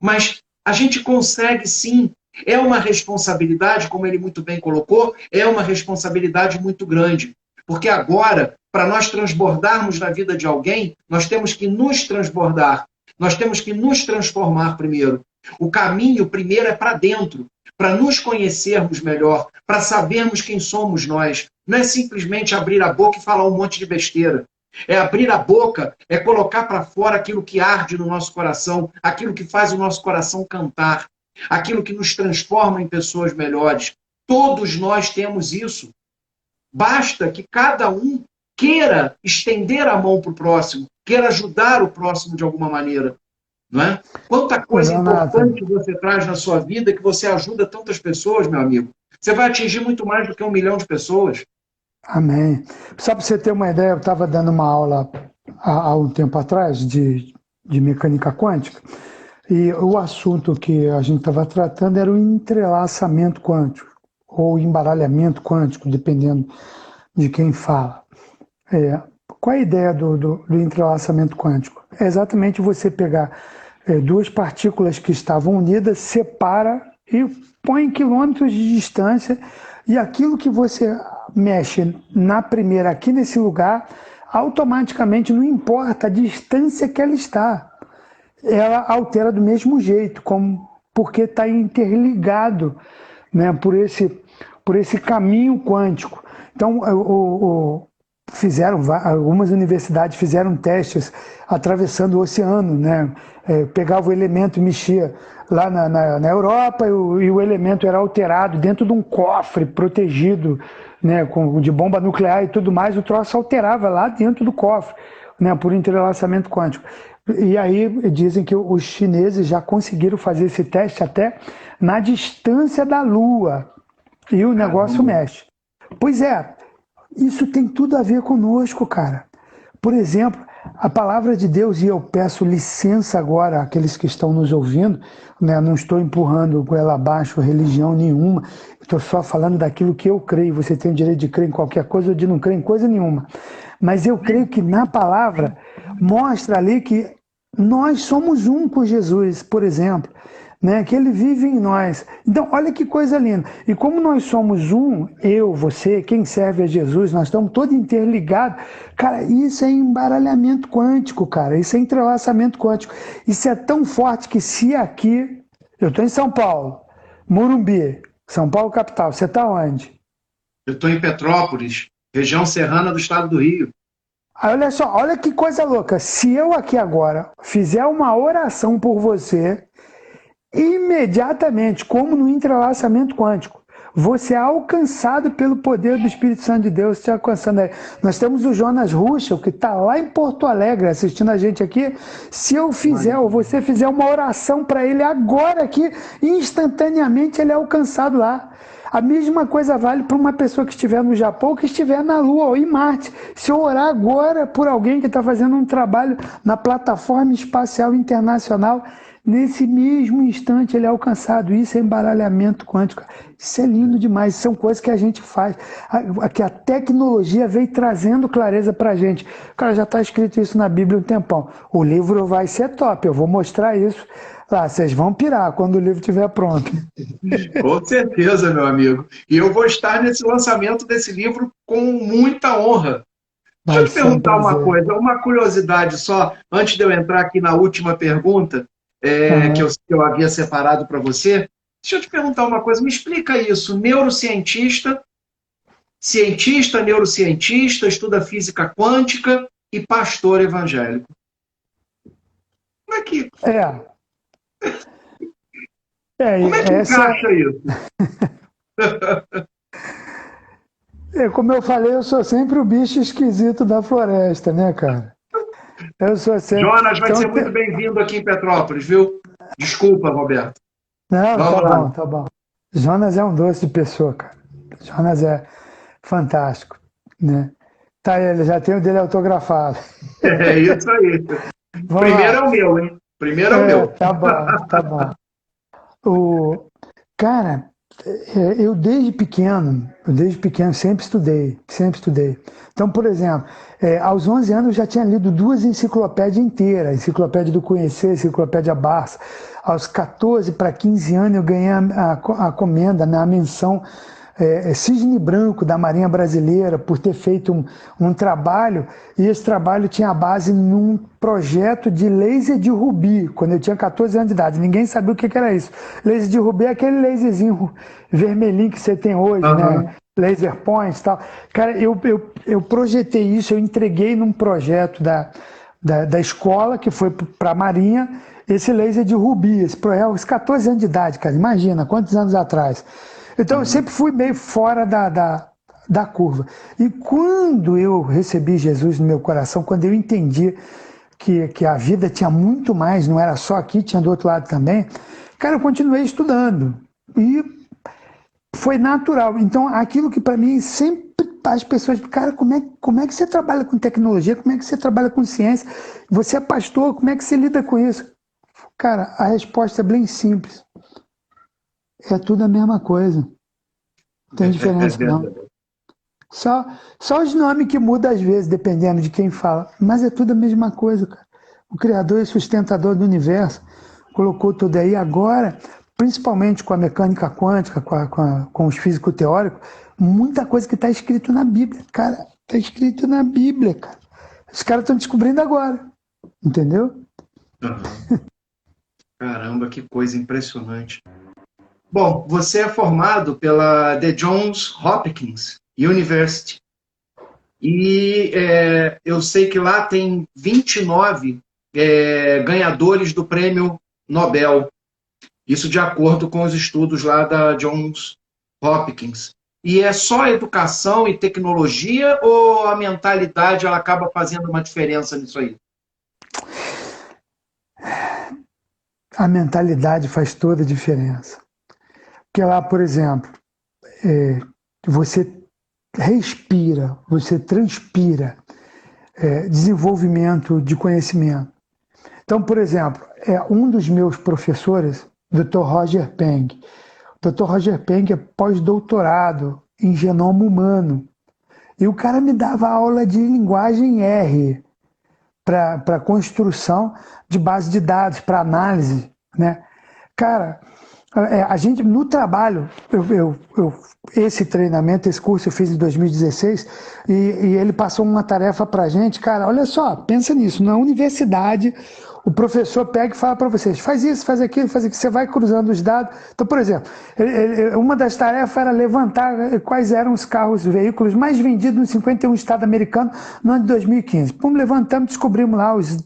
mas a gente consegue sim. É uma responsabilidade, como ele muito bem colocou, é uma responsabilidade muito grande. Porque agora, para nós transbordarmos na vida de alguém, nós temos que nos transbordar. Nós temos que nos transformar primeiro. O caminho primeiro é para dentro, para nos conhecermos melhor, para sabermos quem somos nós. Não é simplesmente abrir a boca e falar um monte de besteira. É abrir a boca, é colocar para fora aquilo que arde no nosso coração, aquilo que faz o nosso coração cantar, aquilo que nos transforma em pessoas melhores. Todos nós temos isso. Basta que cada um queira estender a mão para o próximo, queira ajudar o próximo de alguma maneira. Não é? Quanta coisa importante você traz na sua vida que você ajuda tantas pessoas, meu amigo. Você vai atingir muito mais do que 1 milhão de pessoas. Amém. Só para você ter uma ideia, eu estava dando uma aula há um tempo atrás de mecânica quântica, e o assunto que a gente estava tratando era o entrelaçamento quântico, ou embaralhamento quântico, dependendo de quem fala. Qual é a ideia do entrelaçamento quântico? É exatamente você pegar duas partículas que estavam unidas, separa e põe em quilômetros de distância, e aquilo que você mexe na primeira aqui nesse lugar, automaticamente, não importa a distância que ela está, ela altera do mesmo jeito, porque está interligado, né, por esse caminho quântico. Então, algumas universidades fizeram testes atravessando o oceano, né? Pegava o elemento e mexia lá na Europa, e o elemento era alterado dentro de um cofre protegido, né, de bomba nuclear e tudo mais. O troço alterava lá dentro do cofre, né, por entrelaçamento quântico. E aí dizem que os chineses já conseguiram fazer esse teste até na distância da Lua, e o negócio mexe. Pois é, isso tem tudo a ver conosco, cara. Por exemplo, a palavra de Deus, e eu peço licença agora àqueles que estão nos ouvindo, né? Não estou empurrando goela abaixo religião nenhuma, estou só falando daquilo que eu creio. Você tem o direito de crer em qualquer coisa ou de não crer em coisa nenhuma. Mas eu creio que na palavra mostra ali que nós somos um com Jesus, por exemplo. né? Que ele vive em nós. Então, olha que coisa linda. E como nós somos um, eu, você, quem serve a Jesus, nós estamos todos interligados. Cara, isso é embaralhamento quântico, cara. Isso é entrelaçamento quântico. Isso é tão forte que se aqui... Eu estou em São Paulo, Morumbi, São Paulo capital. Você está onde? Eu estou em Petrópolis, região serrana do estado do Rio. Aí, olha só, olha que coisa louca. Se eu aqui agora fizer uma oração por você, imediatamente, como no entrelaçamento quântico, você é alcançado pelo poder do Espírito Santo de Deus te alcançando aí. Nós temos o Jonas Ruschel, que está lá em Porto Alegre assistindo a gente aqui. Se eu fizer, ou você fizer uma oração para ele agora aqui, instantaneamente ele é alcançado lá. A mesma coisa vale para uma pessoa que estiver no Japão, que estiver na Lua ou em Marte. Se eu orar agora por alguém que está fazendo um trabalho na plataforma espacial internacional, nesse mesmo instante ele é alcançado. Isso é embaralhamento quântico. Isso é lindo demais. São coisas que a gente faz. Que a tecnologia veio trazendo clareza para a gente. Cara, já está escrito isso na Bíblia um tempão. O livro vai ser top. Eu vou mostrar isso. Lá, vocês vão pirar quando o livro estiver pronto. Com certeza, meu amigo. E eu vou estar nesse lançamento desse livro com muita honra. Deixa eu te perguntar uma coisa, uma curiosidade só, antes de eu entrar aqui na última pergunta, que eu havia separado para você. Deixa eu te perguntar uma coisa, me explica isso. Neurocientista, neurocientista, estuda física quântica e pastor evangélico. Como é que... Como é que encaixa isso? Como eu falei, eu sou sempre o bicho esquisito da floresta, né, cara? Eu sou sempre... Jonas vai ser muito bem-vindo aqui em Petrópolis, viu? Desculpa, Roberto. Não, tá bom. Jonas é um doce de pessoa, cara. Jonas é fantástico, né? Tá, ele já tem o dele autografado. É isso aí. Primeiro é o meu, hein? Primeiro é o meu. Tá bom. Cara, eu desde pequeno sempre estudei. Então, por exemplo, aos 11 anos eu já tinha lido 2 enciclopédias inteiras, a Enciclopédia do Conhecer, a Enciclopédia Barça. Aos 14 para 15 anos eu ganhei a comenda, a menção Cisne Branco da Marinha Brasileira por ter feito um trabalho, e esse trabalho tinha a base num projeto de laser de rubi, quando eu tinha 14 anos de idade. Ninguém sabia o que era isso. Laser de rubi é aquele laserzinho vermelhinho que você tem hoje, né? Laser points e tal. Cara, eu projetei isso, eu entreguei num projeto da escola, que foi para a Marinha, esse laser de rubi, esse projeto, aos 14 anos de idade, cara. Imagina, quantos anos atrás. Então, eu sempre fui meio fora da curva. E quando eu recebi Jesus no meu coração, quando eu entendi que a vida tinha muito mais, não era só aqui, tinha do outro lado também, cara, eu continuei estudando. E foi natural. Então, aquilo que para mim sempre as pessoas, cara, como é que você trabalha com tecnologia? Como é que você trabalha com ciência? Você é pastor, como é que você lida com isso? Cara, a resposta é bem simples. É tudo a mesma coisa. Não tem diferença, não. Só os nomes que mudam às vezes, dependendo de quem fala. Mas é tudo a mesma coisa, cara. O Criador e sustentador do universo colocou tudo aí. Agora, principalmente com a mecânica quântica, com os físicos teóricos, muita coisa que está escrito na Bíblia. Cara, está escrito na Bíblia, cara. Os caras estão descobrindo agora. Entendeu? Caramba, que coisa impressionante. Bom, você é formado pela The Johns Hopkins University. E eu sei que lá tem 29 ganhadores do prêmio Nobel. Isso de acordo com os estudos lá da Johns Hopkins. E é só educação e tecnologia ou a mentalidade ela acaba fazendo uma diferença nisso aí? A mentalidade faz toda a diferença. Porque lá, por exemplo, você respira, você transpira desenvolvimento de conhecimento. Então, por exemplo, um dos meus professores, Dr. Roger Peng. O Dr. Roger Peng é pós-doutorado em genoma humano. E o cara me dava aula de linguagem R para construção de base de dados, para análise, né? Cara, a gente no trabalho, esse treinamento, esse curso eu fiz em 2016 e ele passou uma tarefa para a gente, cara, olha só, pensa nisso, na universidade o professor pega e fala para vocês, faz isso, faz aquilo, você vai cruzando os dados. Então, por exemplo, uma das tarefas era levantar quais eram os carros, os veículos mais vendidos nos 51 estados americanos no ano de 2015. Pum, levantamos, descobrimos lá os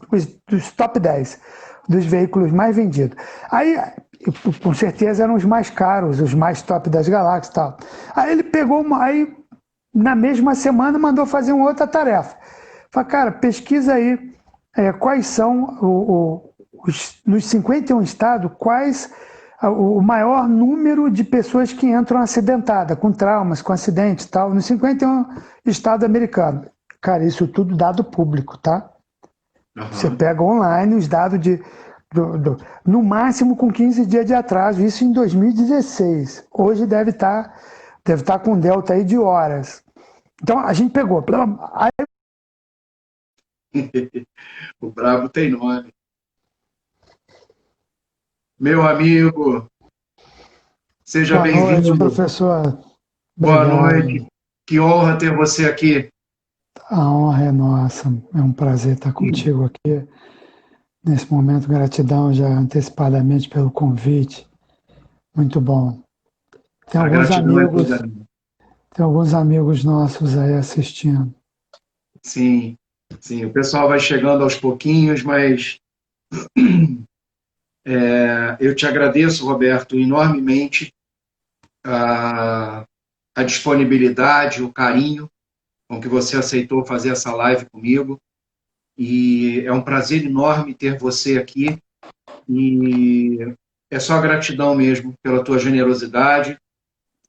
top 10 dos veículos mais vendidos. Aí, com certeza, eram os mais caros, os mais top das galáxias e tal. Aí ele pegou, aí na mesma semana mandou fazer uma outra tarefa. Falei, cara, pesquisa aí quais são, nos 51 estados, quais o maior número de pessoas que entram acidentadas, com traumas, com acidentes e tal, nos 51 estados americanos. Cara, isso tudo dado público, tá? Uhum. Você pega online os dados no máximo com 15 dias de atraso, isso em 2016. Hoje deve estar com um delta aí de horas. Então a gente pegou. O brabo tem nome. Meu amigo, seja Boa noite, bem-vindo. professor. Boa Obrigado. noite. Que honra ter você aqui. A honra é nossa. É um prazer estar contigo aqui. Nesse momento, gratidão já antecipadamente pelo convite. Muito bom. Tem A alguns gratidão é amigos, toda minha. tem alguns amigos nossos aí assistindo. Sim, sim. O pessoal vai chegando aos pouquinhos, mas eu te agradeço, Roberto, enormemente a disponibilidade, o carinho com que você aceitou fazer essa live comigo. E é um prazer enorme ter você aqui. E é só gratidão mesmo pela tua generosidade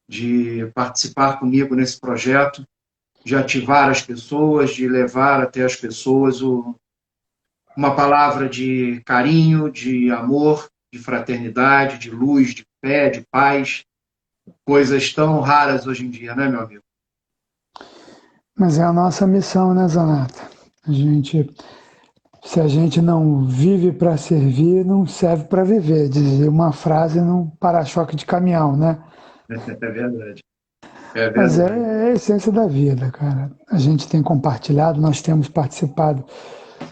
de participar comigo nesse projeto, de ativar as pessoas, de levar até as pessoas uma palavra de carinho, de amor, de fraternidade, de luz, de fé, de paz, coisas tão raras hoje em dia, né, meu amigo? Mas é a nossa missão, né, Zanata? Se a gente não vive para servir, não serve para viver. Dizia uma frase num para-choque de caminhão, né? É verdade. É Mas verdade. é a essência da vida, cara. A gente tem compartilhado, nós temos participado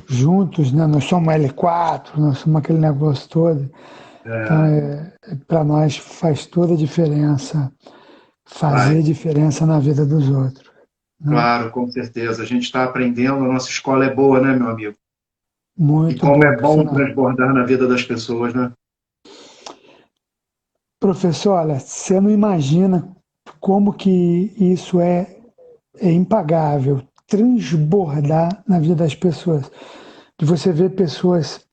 juntos, né? Nós somos L4, nós somos aquele negócio todo. Então, para nós faz toda a diferença fazer Vai. diferença na vida dos outros, né? Claro, com certeza. A gente está aprendendo, a nossa escola é boa, né, meu amigo? E Muito como boa, é bom professor. transbordar na vida das pessoas, né? Professor, olha, você não imagina como que isso é impagável, transbordar na vida das pessoas. De você ver pessoas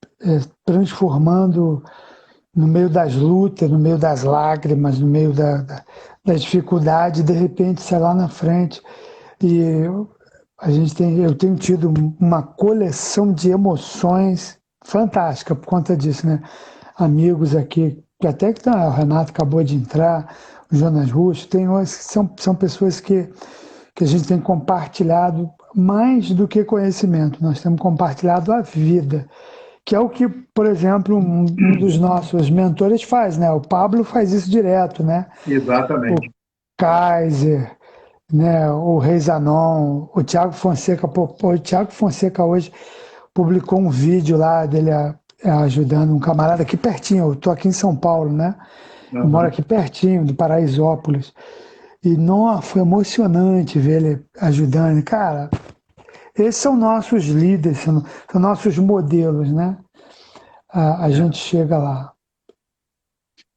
transformando no meio das lutas, no meio das lágrimas, no meio da dificuldade, de repente, sei lá na frente. E eu tenho tido uma coleção de emoções fantástica por conta disso, né? Amigos aqui, que até que o Renato acabou de entrar, o Jonas Russo, são pessoas que a gente tem compartilhado mais do que conhecimento, nós temos compartilhado a vida, que é o que, por exemplo, um dos nossos mentores faz, né? O Pablo faz isso direto, né? O Exatamente. Kaiser, né? O Reis Anon, o Tiago Fonseca, o Tiago Fonseca hoje publicou um vídeo lá dele ajudando um camarada aqui pertinho, eu estou aqui em São Paulo, né? Eu moro Uhum. aqui pertinho, de Paraisópolis. E, nossa, foi emocionante ver ele ajudando. Cara, esses são nossos líderes, são nossos modelos, né? A gente chega lá.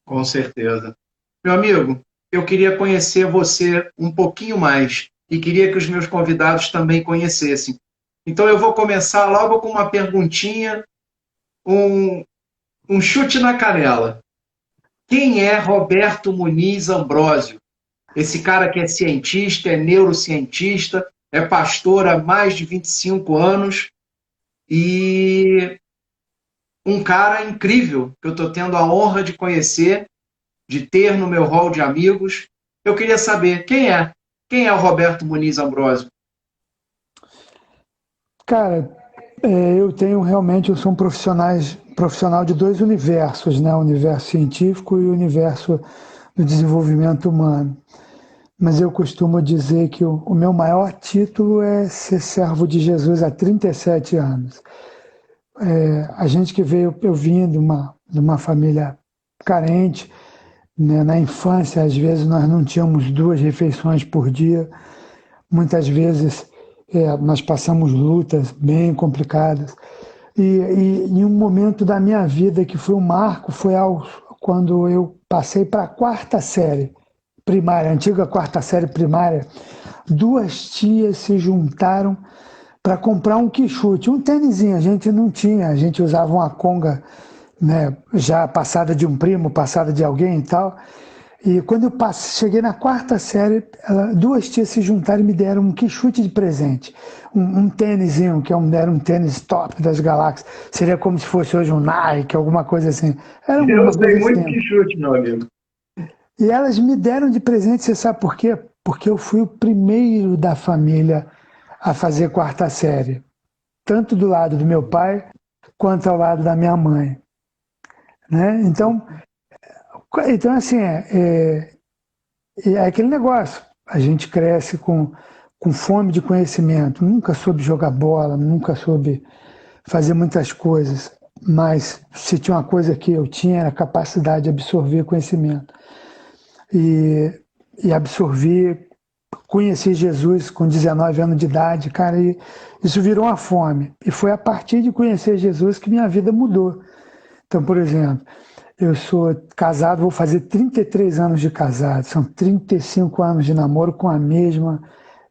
Com certeza. Meu amigo, eu queria conhecer você um pouquinho mais e queria que os meus convidados também conhecessem. Então eu vou começar logo com uma perguntinha, um, um chute na canela. Quem é Roberto Muniz Ambrósio? Esse cara que é cientista, é neurocientista, é pastor há mais de 25 anos e um cara incrível que eu estou tendo a honra de conhecer, de ter no meu hall de amigos. Eu queria saber quem é? Quem é o Roberto Muniz Ambrósio? Cara, Eu sou um profissional de dois universos, né? O universo científico e o universo do desenvolvimento humano. Mas eu costumo dizer que o meu maior título é ser servo de Jesus há 37 anos. A gente que veio, eu vim de uma família carente, né? Na infância, às vezes, nós não tínhamos 2 refeições por dia. Muitas vezes, nós passamos lutas bem complicadas. E em um momento da minha vida que foi um marco, quando eu passei para a quarta série primária, a antiga quarta série primária. 2 tias se juntaram para comprar um quichute, um tênisinho. A gente não tinha, a gente usava uma conga, né, já passada de um primo, passada de alguém e tal. E quando cheguei na quarta série, 2 tias se juntaram e me deram um quichute de presente. Um tênisinho, era um tênis top das galáxias. Seria como se fosse hoje um Nike, alguma coisa assim. Era Eu uma sei coisa muito assim. que chute, meu amigo. E elas me deram de presente, você sabe por quê? Porque eu fui o primeiro da família a fazer quarta série. Tanto do lado do meu pai, quanto ao lado da minha mãe. Né? Então assim, é aquele negócio. A gente cresce com fome de conhecimento. Nunca soube jogar bola, nunca soube fazer muitas coisas. Mas se tinha uma coisa que eu tinha, era a capacidade de absorver conhecimento. E absorvi, conheci Jesus com 19 anos de idade, cara, e isso virou uma fome. E foi a partir de conhecer Jesus que minha vida mudou. Então, por exemplo, eu sou casado, vou fazer 33 anos de casado, são 35 anos de namoro com a mesma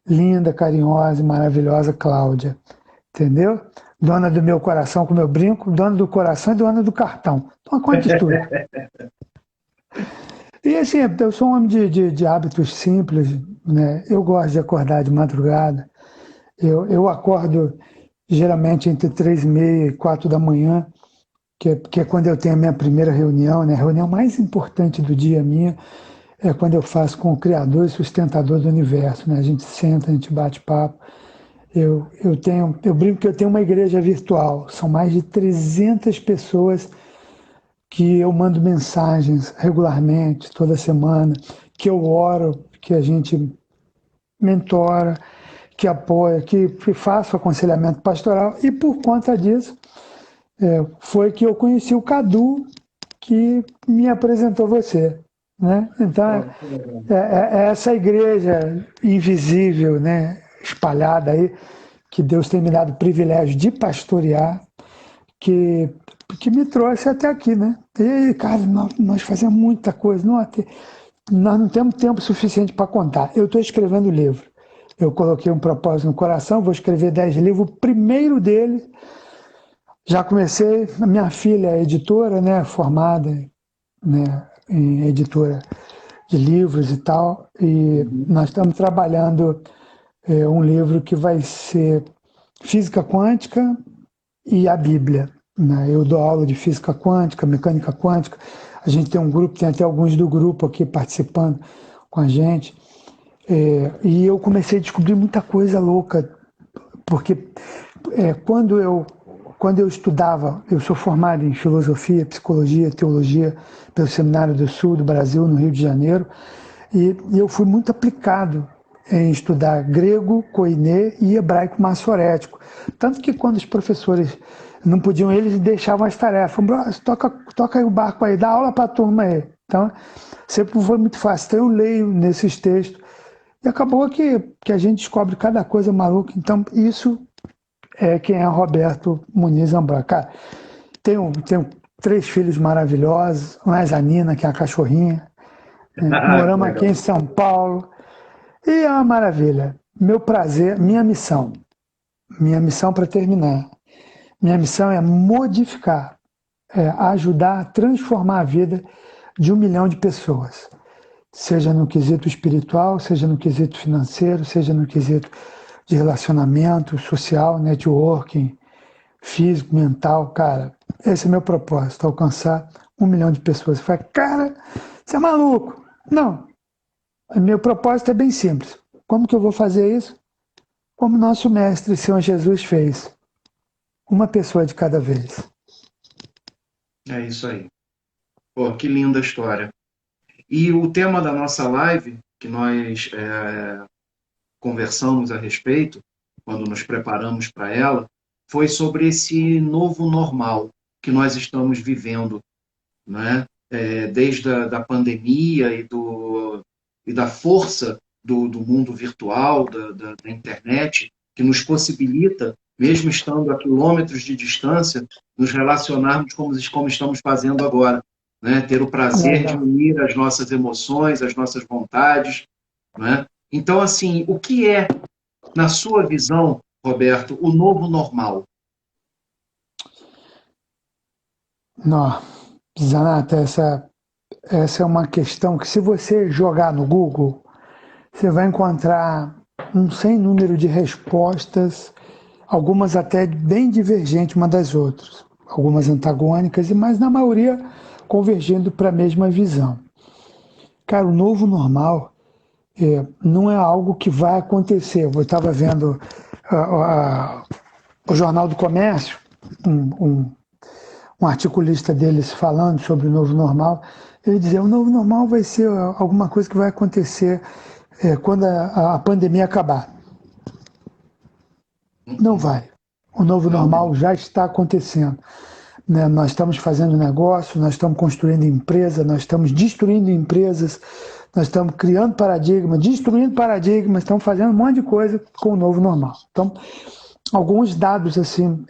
linda, carinhosa e maravilhosa Cláudia, entendeu? Dona do meu coração, como eu brinco, dona do coração e dona do cartão. Toma conta de tudo. E assim, eu sou um homem de hábitos simples, né? Eu gosto de acordar de madrugada. Eu acordo geralmente entre 3h30 e 4 da manhã, que é quando eu tenho a minha primeira reunião, né? A reunião mais importante do dia minha é quando eu faço com o Criador e Sustentador do Universo, né? A gente senta, a gente bate papo. Eu brinco que eu tenho uma igreja virtual, são mais de 300 pessoas que eu mando mensagens regularmente, toda semana, que eu oro, que a gente mentora, que apoia, que faço aconselhamento pastoral. E por conta disso, foi que eu conheci o Cadu, que me apresentou você. Né? Então, é essa igreja invisível, né, espalhada aí, que Deus tem me dado o privilégio de pastorear, que, que me trouxe até aqui, né? E, cara, nós fazemos muita coisa, nós não temos tempo suficiente para contar. Eu estou escrevendo livro. Eu coloquei um propósito no coração, vou escrever 10 livros. O primeiro dele, já comecei, a minha filha é editora, né, formada, né, em editora de livros e tal, e nós estamos trabalhando um livro que vai ser Física Quântica e a Bíblia. Né? Eu dou aula de física quântica, mecânica quântica. A gente tem um grupo, tem até alguns do grupo aqui participando com a gente. E eu comecei a descobrir muita coisa louca, porque quando eu estudava, eu sou formado em filosofia, psicologia, teologia pelo Seminário do Sul do Brasil, no Rio de Janeiro, e eu fui muito aplicado em estudar grego, koiné e hebraico massorético. Tanto que quando os professores não podiam, eles deixavam as tarefas. Toca aí o barco aí, dá aula para a turma aí. Então, sempre foi muito fácil. Então, eu leio nesses textos. E acabou que a gente descobre cada coisa maluca. Então, isso é quem é Roberto Muniz Ambrosio. Cara, tenho 3 filhos maravilhosos, mais a Nina, que é a cachorrinha. Moramos aqui em São Paulo. E é uma maravilha. Meu prazer, minha missão para terminar. Minha missão é modificar, ajudar a transformar a vida de 1 milhão de pessoas. Seja no quesito espiritual, seja no quesito financeiro, seja no quesito de relacionamento social, networking, físico, mental, cara. Esse é meu propósito, alcançar 1 milhão de pessoas. Você fala, cara, você é maluco. Não, meu propósito é bem simples. Como que eu vou fazer isso? Como nosso mestre, Senhor Jesus, fez. uma pessoa de cada vez. É isso aí. Pô, que linda história. E o tema da nossa live, que nós conversamos a respeito, quando nos preparamos para ela, foi sobre esse novo normal que nós estamos vivendo, né? Desde da pandemia e da força do mundo virtual, da internet, que nos possibilita, mesmo estando a quilômetros de distância, nos relacionarmos como estamos fazendo agora, né? Ter o prazer de Legal. unir as nossas emoções, as nossas vontades, né? Então, assim, o que é, na sua visão, Roberto, o novo normal? Não, Zanata, essa é uma questão que, se você jogar no Google, você vai encontrar um sem número de respostas, algumas até bem divergentes uma das outras, algumas antagônicas, mas na maioria convergindo para a mesma visão. Cara, o novo normal não é algo que vai acontecer. Eu estava vendo o Jornal do Comércio, um articulista deles falando sobre o novo normal. Ele dizia: o novo normal vai ser alguma coisa que vai acontecer quando a pandemia acabar. Não vai. O novo normal Realmente. já está acontecendo. Né? Nós estamos fazendo negócio, nós estamos construindo empresa, nós estamos destruindo empresas, nós estamos criando paradigmas, destruindo paradigmas, estamos fazendo um monte de coisa com o novo normal. Então, alguns dados assim,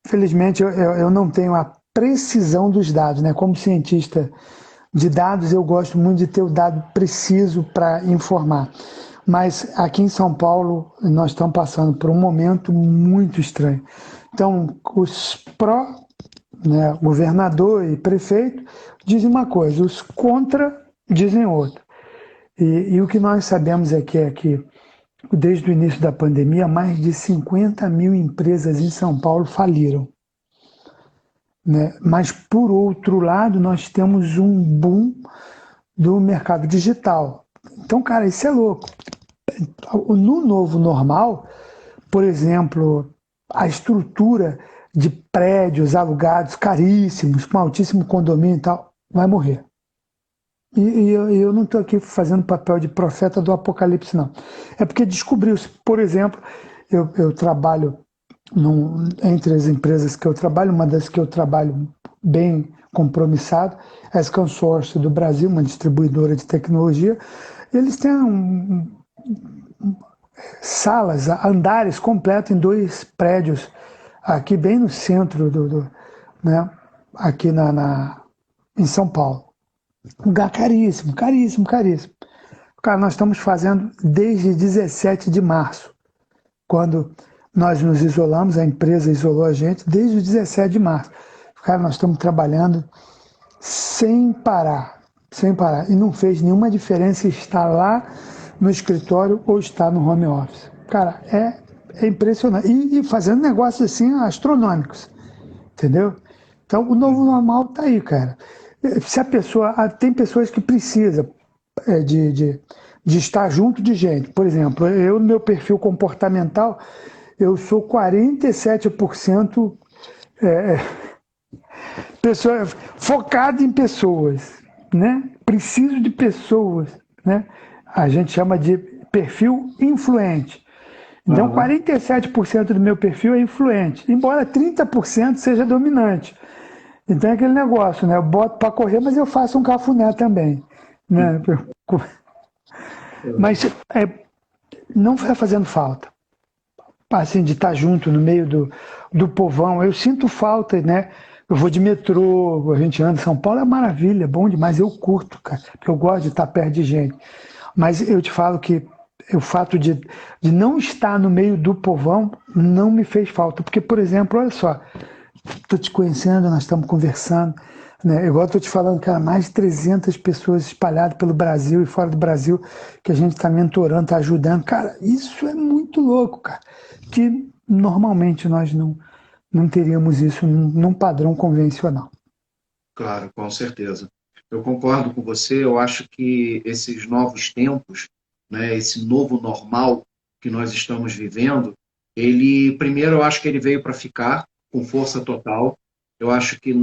felizmente eu não tenho a precisão dos dados, né? Como cientista de dados, eu gosto muito de ter o dado preciso para informar. Mas aqui em São Paulo, nós estamos passando por um momento muito estranho. Então, os pró, né, governador e prefeito, dizem uma coisa, os contra dizem outra. E o que nós sabemos é que, desde o início da pandemia, mais de 50 mil empresas em São Paulo faliram. Né? Mas, por outro lado, nós temos um boom do mercado digital. Então, cara, isso é louco. No novo normal, por exemplo, a estrutura de prédios alugados caríssimos, com altíssimo condomínio e tal, vai morrer. E eu não estou aqui fazendo papel de profeta do apocalipse, não. É porque descobriu-se, por exemplo, eu trabalho entre as empresas que eu trabalho, uma das que eu trabalho bem compromissado, é a ScanSource do Brasil, uma distribuidora de tecnologia. Eles têm salas, andares completos em 2 prédios, aqui bem no centro né, aqui em São Paulo. Um lugar caríssimo, caríssimo, caríssimo. Cara, nós estamos fazendo desde 17 de março, quando nós nos isolamos, a empresa isolou a gente, desde o 17 de março. Cara, nós estamos trabalhando sem parar, sem parar. E não fez nenhuma diferença estar lá no escritório ou estar no home office. Cara, é impressionante. E fazendo negócios assim astronômicos, entendeu? Então, o novo normal está aí, cara. Se a pessoa. Tem pessoas que precisam de estar junto de gente. Por exemplo, eu, no meu perfil comportamental, eu sou 47% pessoa, focado em pessoas, né? Preciso de pessoas, né? A gente chama de perfil influente. Então, Uhum. 47% do meu perfil é influente, embora 30% seja dominante. Então é aquele negócio, né? Eu boto para correr, mas eu faço um cafuné também, né? Mas não vai fazendo falta, assim, de estar junto no meio do povão. Eu sinto falta, né? Eu vou de metrô, a gente anda em São Paulo, é maravilha, é bom demais, eu curto, cara, porque eu gosto de estar perto de gente. Mas eu te falo que o fato de não estar no meio do povão não me fez falta. Porque, por exemplo, olha só, estou te conhecendo, nós estamos conversando, né? Igual estou te falando, cara, mais de 300 pessoas espalhadas pelo Brasil e fora do Brasil que a gente está mentorando, está ajudando. Cara, isso é muito louco, cara. Que normalmente nós não teríamos isso num padrão convencional. Claro, com certeza. Eu concordo com você. Eu acho que esses novos tempos, né, esse novo normal que nós estamos vivendo, Ele, primeiro, eu acho que ele veio para ficar com força total. Eu acho que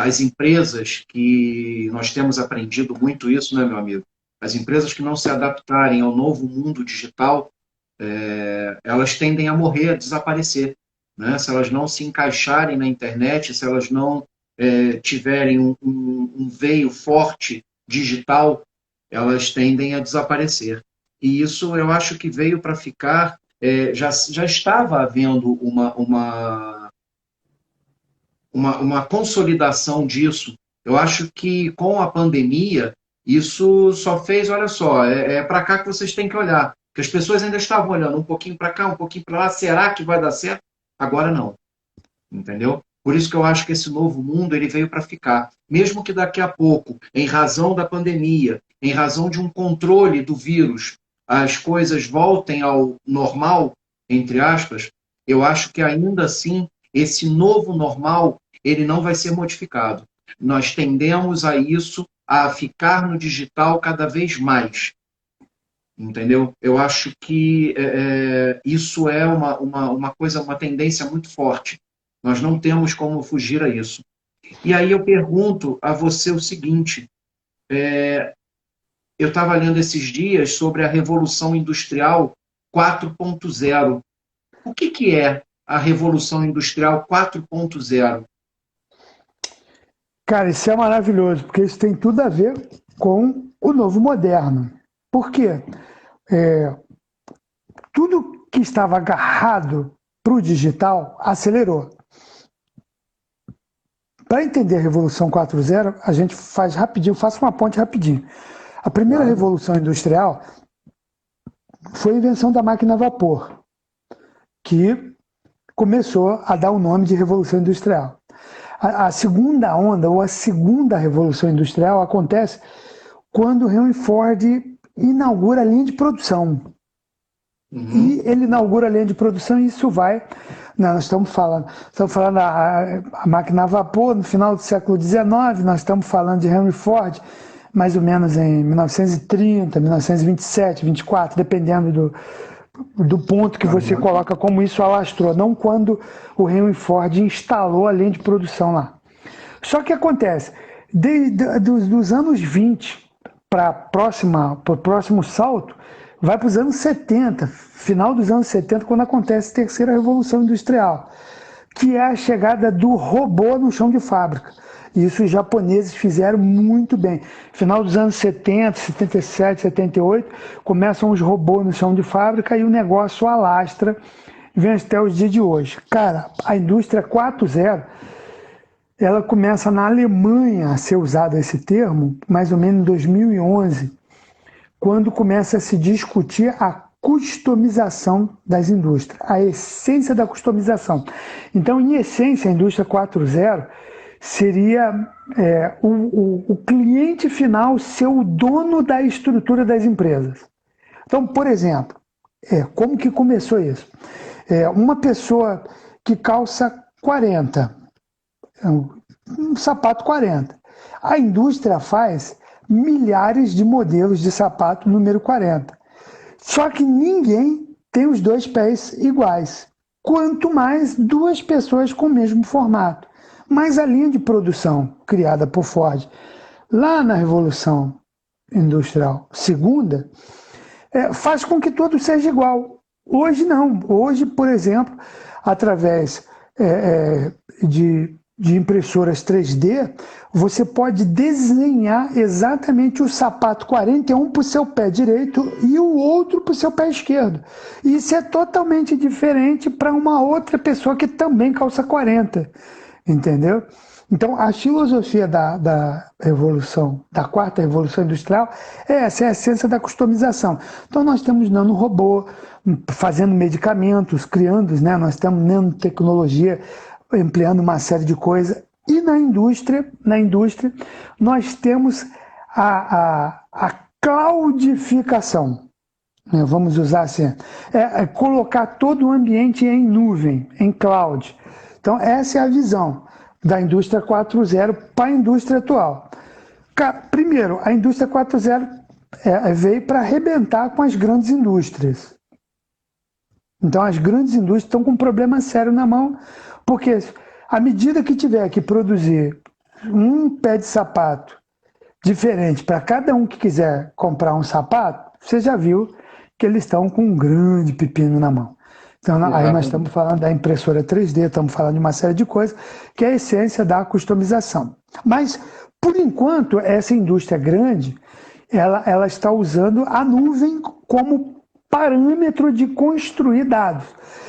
as empresas que nós temos aprendido muito isso, né, meu amigo? As empresas que não se adaptarem ao novo mundo digital, elas tendem a morrer, a desaparecer, né? Se elas não se encaixarem na internet, se elas não tiverem um veio forte digital, elas tendem a desaparecer. E isso eu acho que veio para ficar. Já estava havendo uma consolidação disso. Eu acho que com a pandemia, isso só fez, olha só, é para cá que vocês têm que olhar. Porque as pessoas ainda estavam olhando um pouquinho para cá, um pouquinho para lá, será que vai dar certo? Agora não, entendeu? Por isso que eu acho que esse novo mundo ele veio para ficar. Mesmo que daqui a pouco, em razão da pandemia, em razão de um controle do vírus, as coisas voltem ao normal, entre aspas, eu acho que ainda assim esse novo normal ele não vai ser modificado. Nós tendemos a isso, a ficar no digital cada vez mais, entendeu? Eu acho que isso é uma coisa, uma tendência muito forte. Nós não temos como fugir a isso. E aí eu pergunto a você o seguinte: eu estava lendo esses dias sobre a Revolução Industrial 4.0. O que é a Revolução Industrial 4.0? Cara, isso é maravilhoso, porque isso tem tudo a ver com o novo moderno. Por quê? É, tudo que estava agarrado para o digital acelerou. Para entender a Revolução 4.0, a gente faz rapidinho, faça uma ponte rapidinho. A primeira revolução industrial foi a invenção da máquina a vapor, que começou a dar o nome de Revolução Industrial. A segunda onda, ou a segunda Revolução Industrial, acontece quando Henry Ford inaugura a linha de produção. E ele inaugura a linha de produção e isso vai... Não, nós estamos falando a máquina a vapor no final do século XIX, nós estamos falando de Henry Ford, mais ou menos em 1930, 1927, 24, dependendo do ponto que você coloca como isso alastrou, não quando o Henry Ford instalou a linha de produção lá. Só que acontece, dos anos 20 para o próximo salto, vai para os anos 70, final dos anos 70, quando acontece a terceira revolução industrial, que é a chegada do robô no chão de fábrica. Isso os japoneses fizeram muito bem. Final dos anos 70, 77, 78, começam os robôs no chão de fábrica e o negócio alastra, vem até os dias de hoje. Cara, a indústria 4.0, ela começa na Alemanha a ser usado esse termo, mais ou menos em 2011, quando começa a se discutir a customização das indústrias, a essência da customização. Então, em essência, a indústria 4.0 seria o cliente final ser o dono da estrutura das empresas. Então, por exemplo, como que começou isso? Uma pessoa que calça 40, um sapato 40. A indústria faz milhares de modelos de sapato número 40. Só que ninguém tem os dois pés iguais. Quanto mais duas pessoas com o mesmo formato. Mas a linha de produção criada por Ford lá na Revolução Industrial segunda faz com que tudo seja igual. Hoje não. Hoje, por exemplo, através de impressoras 3D, você pode desenhar exatamente o sapato 41 para o seu pé direito e o outro para o seu pé esquerdo. Isso é totalmente diferente para uma outra pessoa que também calça 40. Entendeu? Então, a filosofia da revolução, da quarta revolução industrial, essa é a essência da customização. Então, nós temos nanorobô, fazendo medicamentos, criando, né? Nós temos nanotecnologia, ampliando uma série de coisas. E na indústria, nós temos a cloudificação. Vamos usar assim, colocar todo o ambiente em nuvem, em cloud. Então, essa é a visão da indústria 4.0 para a indústria atual. Primeiro, a indústria 4.0 veio para arrebentar com as grandes indústrias. Então as grandes indústrias estão com um problema sério na mão, porque à medida que tiver que produzir um pé de sapato diferente para cada um que quiser comprar um sapato, você já viu que eles estão com um grande pepino na mão. Então, aí nós estamos falando da impressora 3D, estamos falando de uma série de coisas, que é a essência da customização. Mas, por enquanto, essa indústria grande, ela está usando a nuvem como parâmetro de construir dados.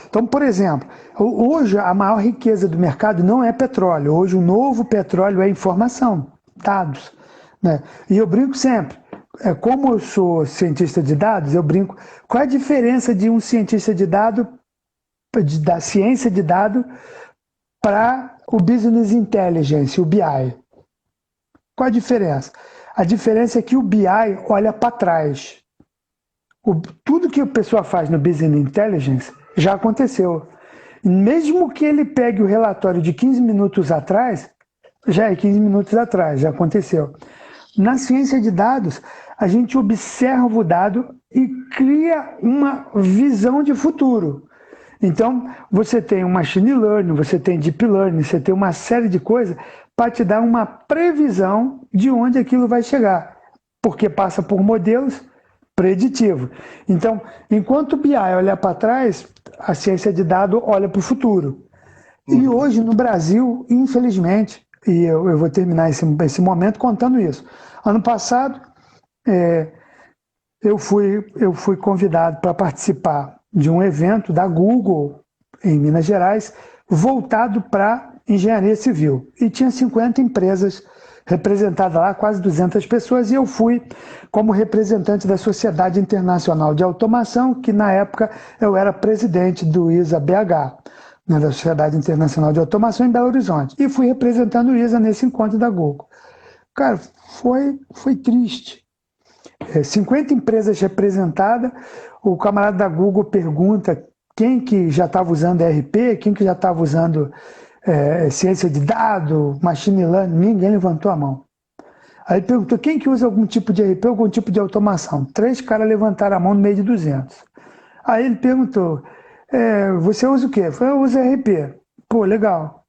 Então, por exemplo, hoje a maior riqueza do mercado não é petróleo. Hoje o novo petróleo é informação, dados. Né? E eu brinco sempre, como eu sou cientista de dados, eu brinco, qual é a diferença de um cientista de dados, da ciência de dados, para o Business Intelligence, o BI? Qual a diferença? A diferença é que o BI olha para trás. Tudo que a pessoa faz no Business Intelligence já aconteceu. Mesmo que ele pegue o relatório de 15 minutos atrás, já é 15 minutos atrás, já aconteceu. Na ciência de dados, a gente observa o dado e cria uma visão de futuro. Então, você tem o machine learning, você tem deep learning, você tem uma série de coisas para te dar uma previsão de onde aquilo vai chegar, porque passa por modelos preditivos. Então, enquanto o BI olha para trás, a ciência de dados olha para o futuro. E hoje, no Brasil, infelizmente, e eu vou terminar esse momento contando isso. Ano passado, eu fui convidado para participar de um evento da Google, em Minas Gerais, voltado para engenharia civil. E tinha 50 empresas representadas lá, quase 200 pessoas, e eu fui como representante da Sociedade Internacional de Automação, que na época eu era presidente do ISA-BH, né, da Sociedade Internacional de Automação em Belo Horizonte. E fui representando o ISA nesse encontro da Google. Cara, foi triste. 50 empresas representadas, o camarada da Google pergunta quem que já estava usando ERP, quem que já estava usando ciência de dados, machine learning, ninguém levantou a mão. Aí perguntou quem que usa algum tipo de ERP, algum tipo de automação. 3 caras levantaram a mão no meio de 200. Aí ele perguntou, você usa o quê? Eu falei, eu uso ERP. Pô, legal.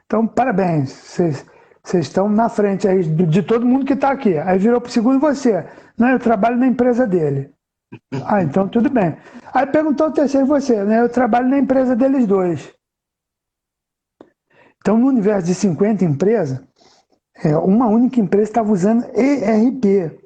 Então, parabéns, vocês estão na frente aí de todo mundo que está aqui. Aí virou para o segundo você. Não, eu trabalho na empresa dele. Ah, então tudo bem. Aí perguntou o terceiro você, né? Eu trabalho na empresa deles dois. Então, no universo de 50 empresas, uma única empresa estava usando ERP,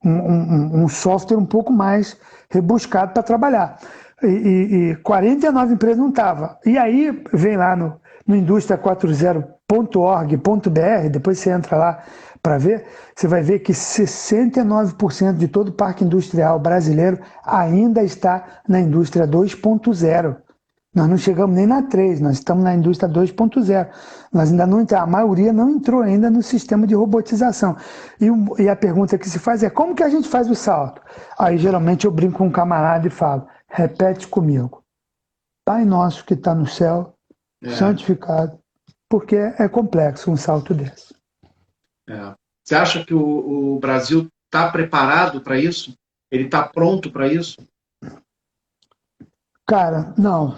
um software um pouco mais rebuscado para trabalhar. E 49 empresas não estavam. E aí vem lá no indústria40.org.br, depois você entra lá para ver, você vai ver que 69% de todo o parque industrial brasileiro ainda está na indústria 2.0. Nós não chegamos nem na 3, nós estamos na indústria 2.0. Nós ainda não entramos, a maioria não entrou ainda no sistema de robotização. E a pergunta que se faz é, como que a gente faz o salto? Aí geralmente eu brinco com um camarada e falo, repete comigo. Pai nosso que está no céu, santificado, porque é complexo um salto desse. Você acha que o Brasil está preparado para isso? Ele está pronto para isso? Cara, não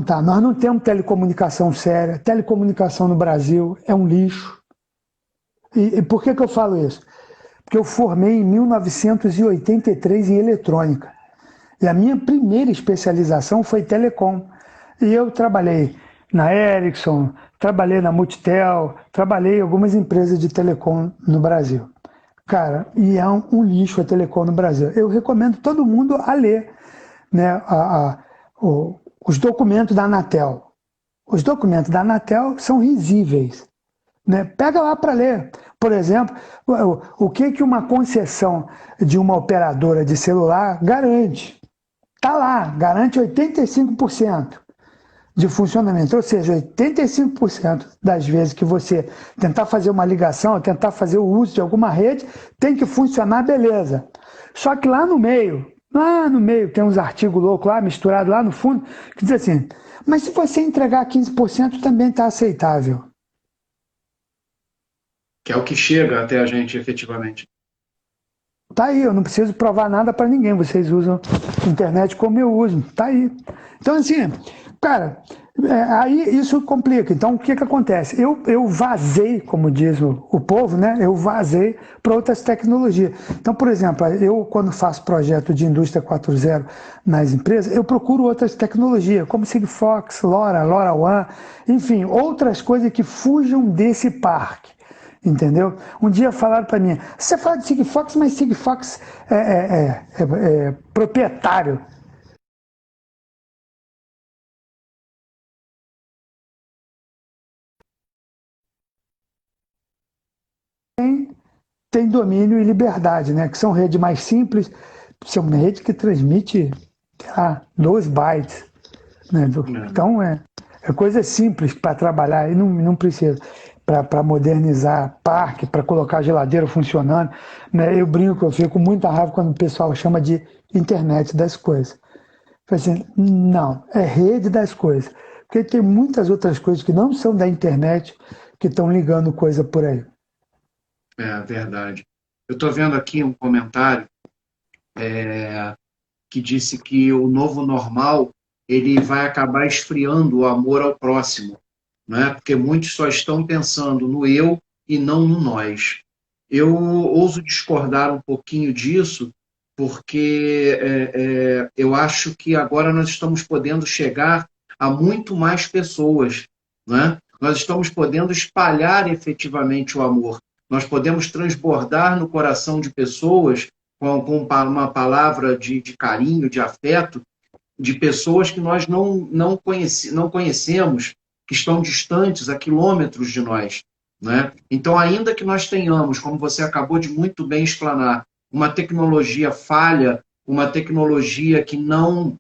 tá. Nós não temos telecomunicação séria. Telecomunicação no Brasil é um lixo. E por que eu falo isso? Porque eu formei em 1983 em eletrônica. E a minha primeira especialização foi telecom. E eu trabalhei na Ericsson, trabalhei na Multitel, trabalhei em algumas empresas de telecom no Brasil. Cara, e é um lixo a telecom no Brasil. Eu recomendo todo mundo a ler, né, os documentos da Anatel. Os documentos da Anatel são risíveis. Né? Pega lá para ler. Por exemplo, o que uma concessão de uma operadora de celular garante? Está lá, garante 85% de funcionamento, ou seja, 85% das vezes que você tentar fazer uma ligação, tentar fazer o uso de alguma rede, tem que funcionar, beleza. Só que lá no meio tem uns artigos loucos lá, misturados lá no fundo, que diz assim, mas se você entregar 15% também está aceitável. Que é o que chega até a gente efetivamente. Tá aí, eu não preciso provar nada para ninguém. Vocês usam internet como eu uso. Tá aí. Então, assim, cara, aí isso complica. Então, o que acontece? Eu vazei, como diz o povo, né? Eu vazei para outras tecnologias. Então, por exemplo, eu, quando faço projeto de indústria 4.0 nas empresas, eu procuro outras tecnologias, como Sigfox, LoRaWAN, enfim, outras coisas que fujam desse parque. Entendeu? Um dia falaram para mim, você fala de Sigfox, mas Sigfox é proprietário. Tem domínio e liberdade, né? Que são redes mais simples, são uma rede que transmite 2 bytes. Né? Então é coisa simples para trabalhar e não precisa. Para modernizar parque, para colocar a geladeira funcionando. Né? Eu brinco, eu fico com muita raiva quando o pessoal chama de internet das coisas. Assim, não, é rede das coisas. Porque tem muitas outras coisas que não são da internet que estão ligando coisa por aí. É verdade. Eu estou vendo aqui um comentário que disse que o novo normal ele vai acabar esfriando o amor ao próximo, né? Porque muitos só estão pensando no eu e não no nós. Eu ouso discordar um pouquinho disso, porque eu acho que agora nós estamos podendo chegar a muito mais pessoas, né? Nós estamos podendo espalhar efetivamente o amor. Nós podemos transbordar no coração de pessoas com uma palavra de carinho, de afeto, de pessoas que nós não conhecemos, que estão distantes a quilômetros de nós. Né? Então, ainda que nós tenhamos, como você acabou de muito bem explanar, uma tecnologia falha, uma tecnologia que não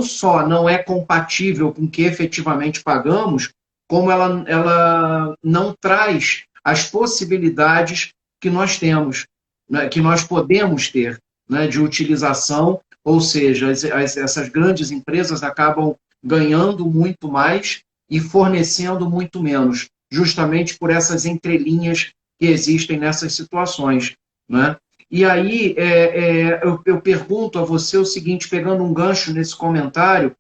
só não é compatível com o que efetivamente pagamos, como ela não traz as possibilidades que nós temos, né, que nós podemos ter, né, de utilização, ou seja, essas grandes empresas acabam ganhando muito mais e fornecendo muito menos, justamente por essas entrelinhas que existem nessas situações. Né? E aí eu pergunto a você o seguinte, pegando um gancho nesse comentário,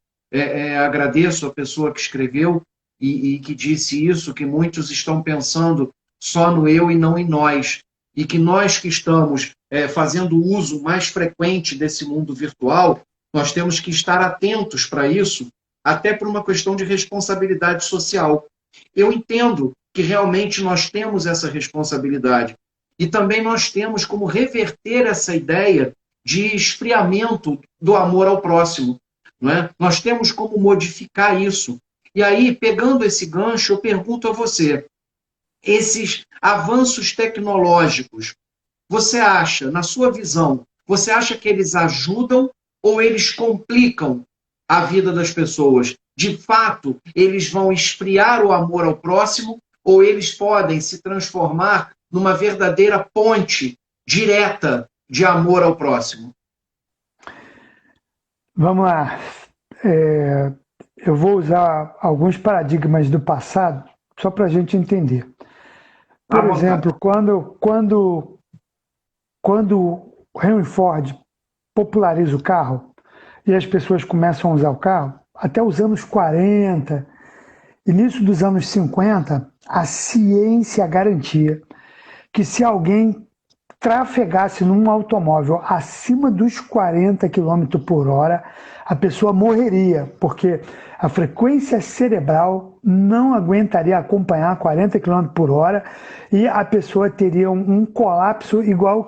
agradeço a pessoa que escreveu e que disse isso, que muitos estão pensando só no eu e não em nós, e que nós que estamos fazendo uso mais frequente desse mundo virtual, nós temos que estar atentos para isso, até por uma questão de responsabilidade social. Eu entendo que realmente nós temos essa responsabilidade, e também nós temos como reverter essa ideia de esfriamento do amor ao próximo. Não é? Nós temos como modificar isso. E aí, pegando esse gancho, eu pergunto a você, esses avanços tecnológicos, você acha, na sua visão, você acha que eles ajudam ou eles complicam a vida das pessoas? De fato, eles vão esfriar o amor ao próximo ou eles podem se transformar numa verdadeira ponte direta de amor ao próximo? Vamos lá. Eu vou usar alguns paradigmas do passado só para a gente entender. Por exemplo, quando Henry Ford populariza o carro e as pessoas começam a usar o carro, até os anos 40, início dos anos 50, a ciência garantia que se alguém trafegasse num automóvel acima dos 40 km por hora, a pessoa morreria, porque a frequência cerebral não aguentaria acompanhar 40 km por hora e a pessoa teria um colapso igual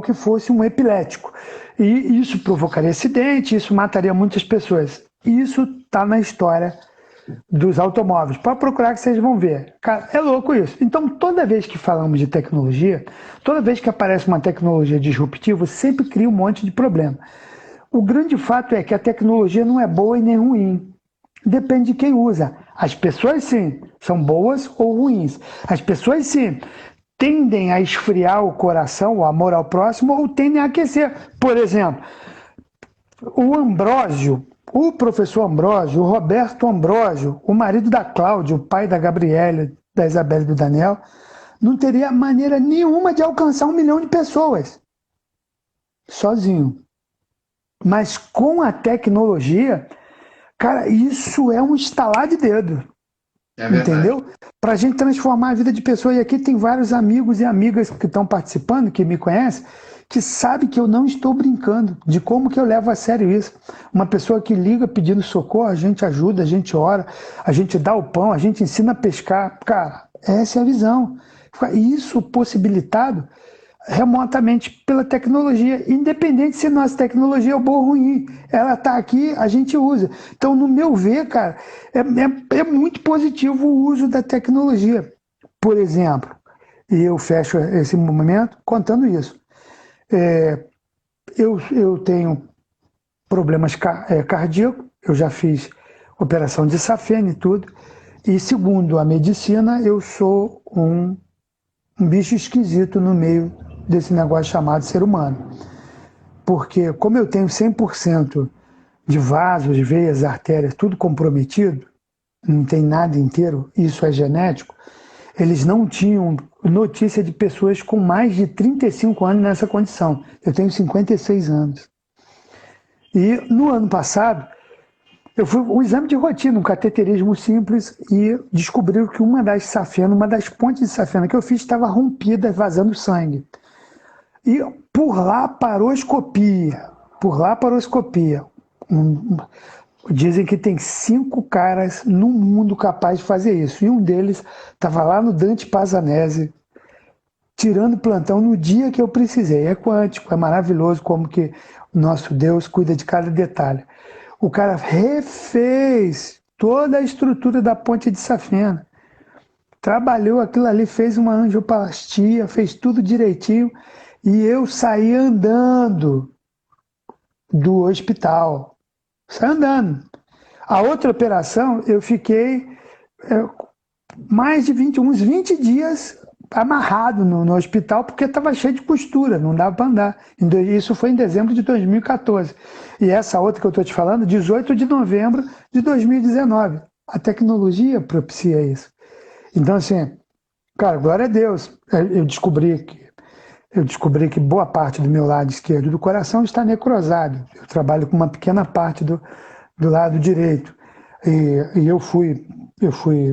que fosse um epilético. E isso provocaria acidente, isso mataria muitas pessoas. Isso está na história dos automóveis. Para procurar que vocês vão ver. Cara, é louco isso. Então, toda vez que falamos de tecnologia, toda vez que aparece uma tecnologia disruptiva, sempre cria um monte de problema. O grande fato é que a tecnologia não é boa e nem ruim. Depende de quem usa. As pessoas, sim, são boas ou ruins. As pessoas, sim, tendem a esfriar o coração, o amor ao próximo, ou tendem a aquecer. Por exemplo, o professor Ambrósio, o Roberto Ambrósio, o marido da Cláudia, o pai da Gabriela, da Isabela e do Daniel, não teria maneira nenhuma de alcançar 1 milhão de pessoas sozinho. Mas com a tecnologia, cara, isso é um estalar de dedo. É verdade. Entendeu? Para a gente transformar a vida de pessoas. E aqui tem vários amigos e amigas que estão participando, que me conhecem, que sabem que eu não estou brincando, de como que eu levo a sério isso. Uma pessoa que liga pedindo socorro, a gente ajuda, a gente ora, a gente dá o pão, a gente ensina a pescar. Cara, essa é a visão. Isso possibilitado remotamente pela tecnologia, independente se nossa tecnologia é boa ou ruim. Ela está aqui, a gente usa. Então, no meu ver, cara, é muito positivo o uso da tecnologia. Por exemplo, e eu fecho esse momento contando isso. Eu tenho problemas cardíacos, eu já fiz operação de safena e tudo, e segundo a medicina, eu sou um bicho esquisito no meio desse negócio chamado ser humano. Porque como eu tenho 100% de vasos, veias, artérias, tudo comprometido, não tem nada inteiro, isso é genético, eles não tinham notícia de pessoas com mais de 35 anos nessa condição. Eu tenho 56 anos. E no ano passado, eu fui um exame de rotina, um cateterismo simples, e descobriu que uma das safenas, uma das pontes de safena que eu fiz estava rompida, vazando sangue. E por lá paroscopia. Dizem que tem 5 caras no mundo capazes de fazer isso. E um deles estava lá no Dante Pazanese, tirando plantão no dia que eu precisei. É quântico, é maravilhoso como que o nosso Deus cuida de cada detalhe. O cara refez toda a estrutura da ponte de safena. Trabalhou aquilo ali, fez uma angioplastia, fez tudo direitinho. E eu saí andando do hospital. Saí andando. A outra operação, eu fiquei mais de uns 20 dias amarrado no hospital, porque estava cheio de costura, não dava para andar. Isso foi em dezembro de 2014. E essa outra que eu estou te falando, 18 de novembro de 2019. A tecnologia propicia isso. Então, assim, cara, glória a Deus. Eu descobri que boa parte do meu lado esquerdo do coração está necrosado. Eu trabalho com uma pequena parte do lado direito. E eu fui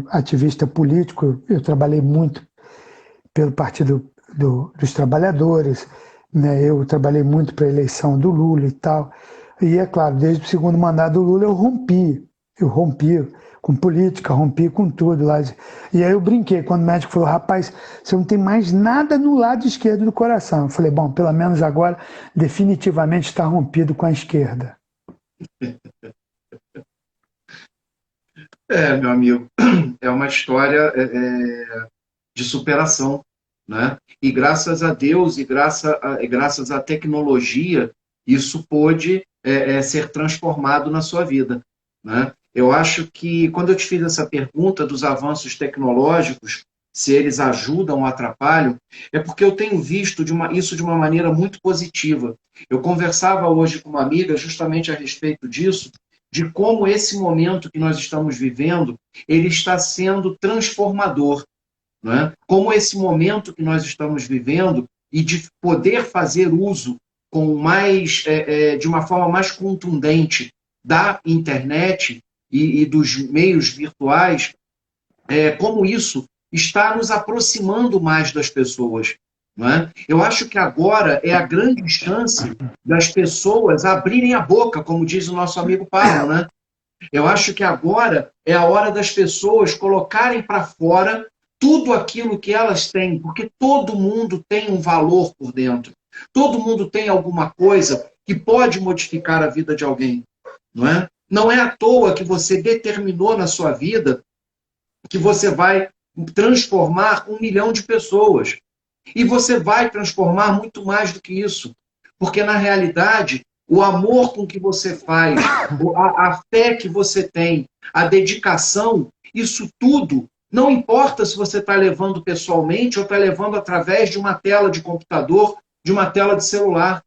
ativista político, eu trabalhei muito pelo Partido dos Trabalhadores, né? Eu trabalhei muito para a eleição do Lula e tal. E é claro, desde o segundo mandato do Lula eu rompi com política, rompi com tudo lá. E aí eu brinquei, quando o médico falou, rapaz, você não tem mais nada no lado esquerdo do coração. Eu falei, bom, pelo menos agora definitivamente está rompido com a esquerda. Meu amigo, é uma história de superação, né? E graças a Deus e graças à tecnologia, isso pôde ser transformado na sua vida, né? Eu acho que, quando eu te fiz essa pergunta dos avanços tecnológicos, se eles ajudam ou atrapalham, é porque eu tenho visto isso de uma maneira muito positiva. Eu conversava hoje com uma amiga justamente a respeito disso, de como esse momento que nós estamos vivendo, ele está sendo transformador, né? Como esse momento que nós estamos vivendo e de poder fazer uso de uma forma mais contundente da internet e dos meios virtuais, como isso está nos aproximando mais das pessoas. Não é? Eu acho que agora é a grande chance das pessoas abrirem a boca, como diz o nosso amigo Paulo, né? Eu acho que agora é a hora das pessoas colocarem para fora tudo aquilo que elas têm, porque todo mundo tem um valor por dentro. Todo mundo tem alguma coisa que pode modificar a vida de alguém, não é? Não é à toa que você determinou na sua vida que você vai transformar 1 milhão de pessoas. E você vai transformar muito mais do que isso. Porque, na realidade, o amor com que você faz, a fé que você tem, a dedicação, isso tudo, não importa se você está levando pessoalmente ou está levando através de uma tela de computador, de uma tela de celular.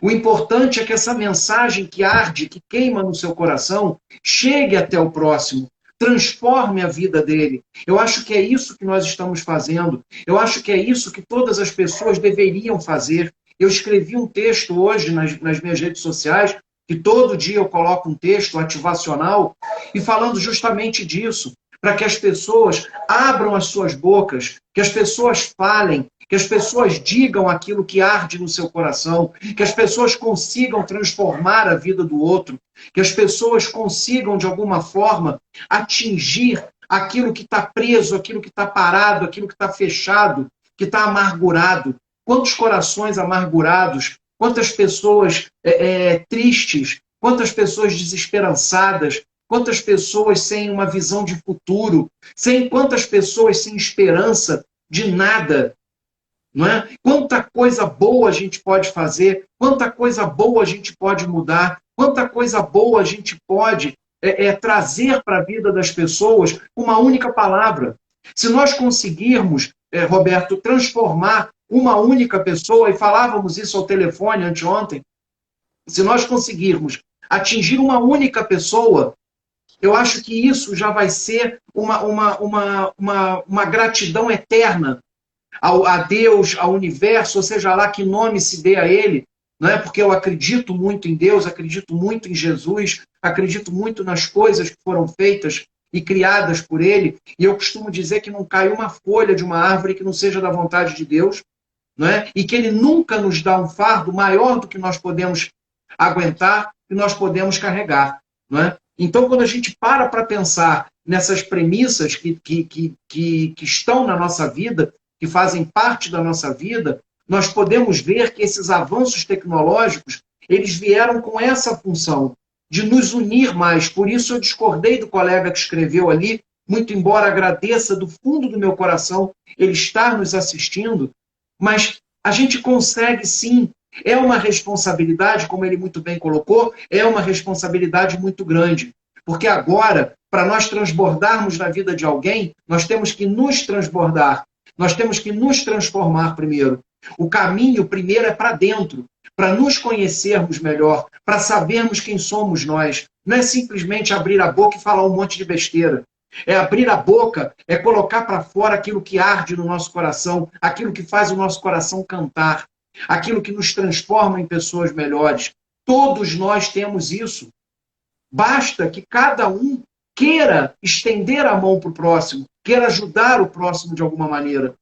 O importante é que essa mensagem que arde, que queima no seu coração, chegue até o próximo. transforme a vida dele. Eu acho que é isso que nós estamos fazendo. Eu acho que é isso que todas as pessoas deveriam fazer. Eu escrevi um texto hoje nas minhas redes sociais, que todo dia eu coloco um texto ativacional, e falando justamente disso, para que as pessoas abram as suas bocas, que as pessoas falem, que as pessoas digam aquilo que arde no seu coração, que as pessoas consigam transformar a vida do outro, que as pessoas consigam, de alguma forma, atingir aquilo que está preso, aquilo que está parado, aquilo que está fechado, que está amargurado. Quantos corações amargurados, quantas pessoas tristes, quantas pessoas desesperançadas, quantas pessoas sem uma visão de futuro, quantas pessoas sem esperança de nada, não é? Quanta coisa boa a gente pode fazer, quanta coisa boa a gente pode mudar, quanta coisa boa a gente pode trazer para a vida das pessoas uma única palavra. Se nós conseguirmos, Roberto, transformar uma única pessoa, e falávamos isso ao telefone anteontem, se nós conseguirmos atingir uma única pessoa, eu acho que isso já vai ser uma gratidão eterna a Deus, ao universo, ou seja lá que nome se dê a ele, não é? Porque eu acredito muito em Deus, acredito muito em Jesus, acredito muito nas coisas que foram feitas e criadas por ele, e eu costumo dizer que não cai uma folha de uma árvore que não seja da vontade de Deus, não é? E que ele nunca nos dá um fardo maior do que nós podemos aguentar, que nós podemos carregar, não é? Então, quando a gente para pensar nessas premissas que estão na nossa vida, que fazem parte da nossa vida, nós podemos ver que esses avanços tecnológicos, eles vieram com essa função de nos unir mais. Por isso eu discordei do colega que escreveu ali, muito embora agradeça do fundo do meu coração ele estar nos assistindo, mas a gente consegue sim. É uma responsabilidade, como ele muito bem colocou, é uma responsabilidade muito grande. Porque agora, para nós transbordarmos na vida de alguém, nós temos que nos transbordar. Nós temos que nos transformar primeiro. O caminho primeiro é para dentro, para nos conhecermos melhor, para sabermos quem somos nós. Não é simplesmente abrir a boca e falar um monte de besteira. É abrir a boca, é colocar para fora aquilo que arde no nosso coração, aquilo que faz o nosso coração cantar, aquilo que nos transforma em pessoas melhores. Todos nós temos isso. Basta que cada um queira estender a mão para o próximo, queira ajudar o próximo de alguma maneira.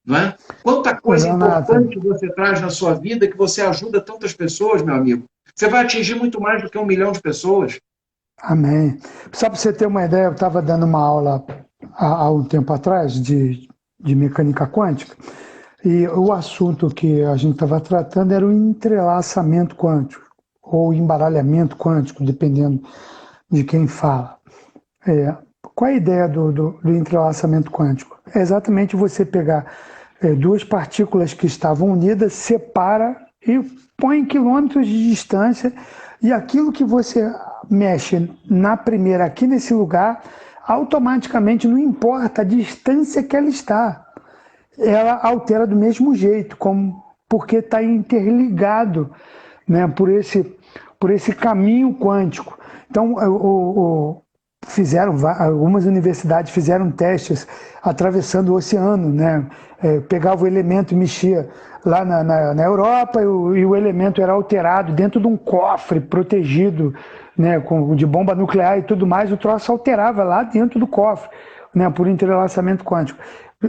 Não é? Quanta coisa importante você traz na sua vida que você ajuda tantas pessoas, meu amigo. Você vai atingir muito mais do que 1 milhão de pessoas. Amém. Só para você ter uma ideia, eu estava dando uma aula há um tempo atrás de mecânica quântica, e o assunto que a gente estava tratando era o entrelaçamento quântico, ou embaralhamento quântico, dependendo de quem fala. Qual é a ideia do entrelaçamento quântico? É exatamente você pegar duas partículas que estavam unidas, separa e põe em quilômetros de distância, e aquilo que você mexe na primeira aqui nesse lugar, automaticamente, não importa a distância que ela está, ela altera do mesmo jeito, porque está interligado, né, por esse caminho quântico. Então, algumas universidades fizeram testes atravessando o oceano, né? Pegava o elemento e mexia lá na Europa, e o elemento era alterado dentro de um cofre protegido, né, de bomba nuclear e tudo mais, o troço alterava lá dentro do cofre, né, por entrelaçamento quântico.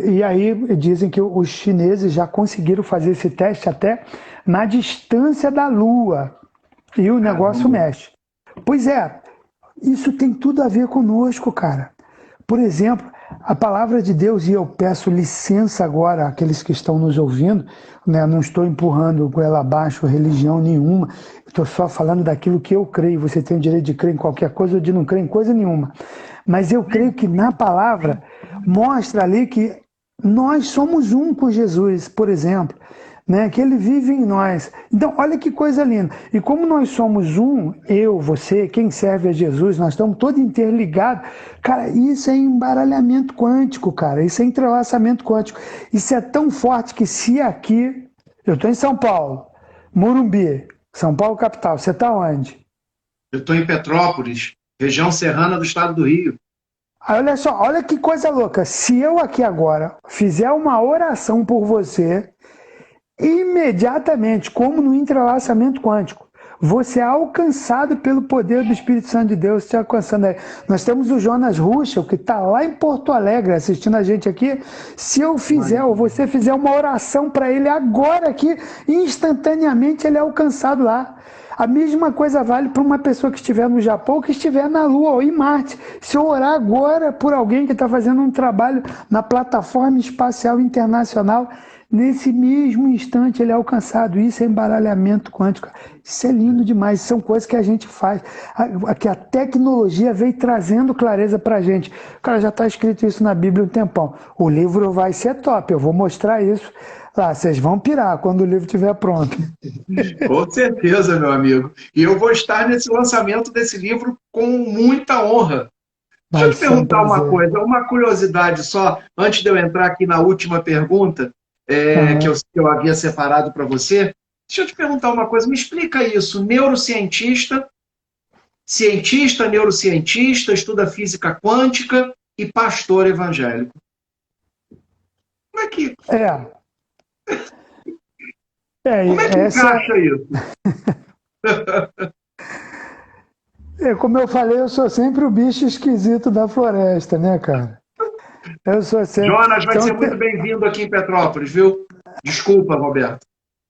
E aí dizem que os chineses já conseguiram fazer esse teste até na distância da Lua, e o negócio mexe. Pois é, isso tem tudo a ver conosco, cara. Por exemplo, a palavra de Deus, e eu peço licença agora àqueles que estão nos ouvindo, né? Não estou empurrando goela abaixo religião nenhuma, estou só falando daquilo que eu creio. Você tem o direito de crer em qualquer coisa ou de não crer em coisa nenhuma. Mas eu creio que na palavra mostra ali que nós somos um com Jesus, por exemplo, né? Que ele vive em nós. Então, olha que coisa linda. E como nós somos um, eu, você, quem serve a Jesus, nós estamos todos interligados. Cara, isso é embaralhamento quântico, cara. Isso é entrelaçamento quântico. Isso é tão forte que se aqui... Eu estou em São Paulo, Morumbi, São Paulo capital. Você está onde? Eu estou em Petrópolis, região serrana do estado do Rio. Aí, olha só, olha que coisa louca. Se eu aqui agora fizer uma oração por você, imediatamente, como no entrelaçamento quântico, você é alcançado pelo poder do Espírito Santo de Deus, te alcançando aí. Nós temos o Jonas Ruschel, que está lá em Porto Alegre assistindo a gente aqui. Se eu fizer, ou você fizer uma oração para ele agora aqui, instantaneamente ele é alcançado lá. A mesma coisa vale para uma pessoa que estiver no Japão, que estiver na Lua ou em Marte. Se eu orar agora por alguém que está fazendo um trabalho na plataforma espacial internacional, nesse mesmo instante ele é alcançado. Isso é embaralhamento quântico. Isso é lindo demais. São coisas que a gente faz, que a tecnologia veio trazendo clareza para a gente. Cara, já está escrito isso na Bíblia há um tempão. O livro vai ser top, eu vou mostrar isso lá. Vocês vão pirar quando o livro estiver pronto. Com certeza, meu amigo. E eu vou estar nesse lançamento desse livro com muita honra. Deixa eu te perguntar uma coisa, uma curiosidade só, antes de eu entrar aqui na última pergunta, que eu havia separado para você. Deixa eu te perguntar uma coisa, me explica isso. Neurocientista, neurocientista, estuda física quântica e pastor evangélico. Como é que... Como é que encaixa isso? Como eu falei, eu sou sempre o bicho esquisito da floresta, né, cara? Eu sou sempre... Jonas vai ser muito bem-vindo aqui em Petrópolis, viu? Desculpa, Roberto.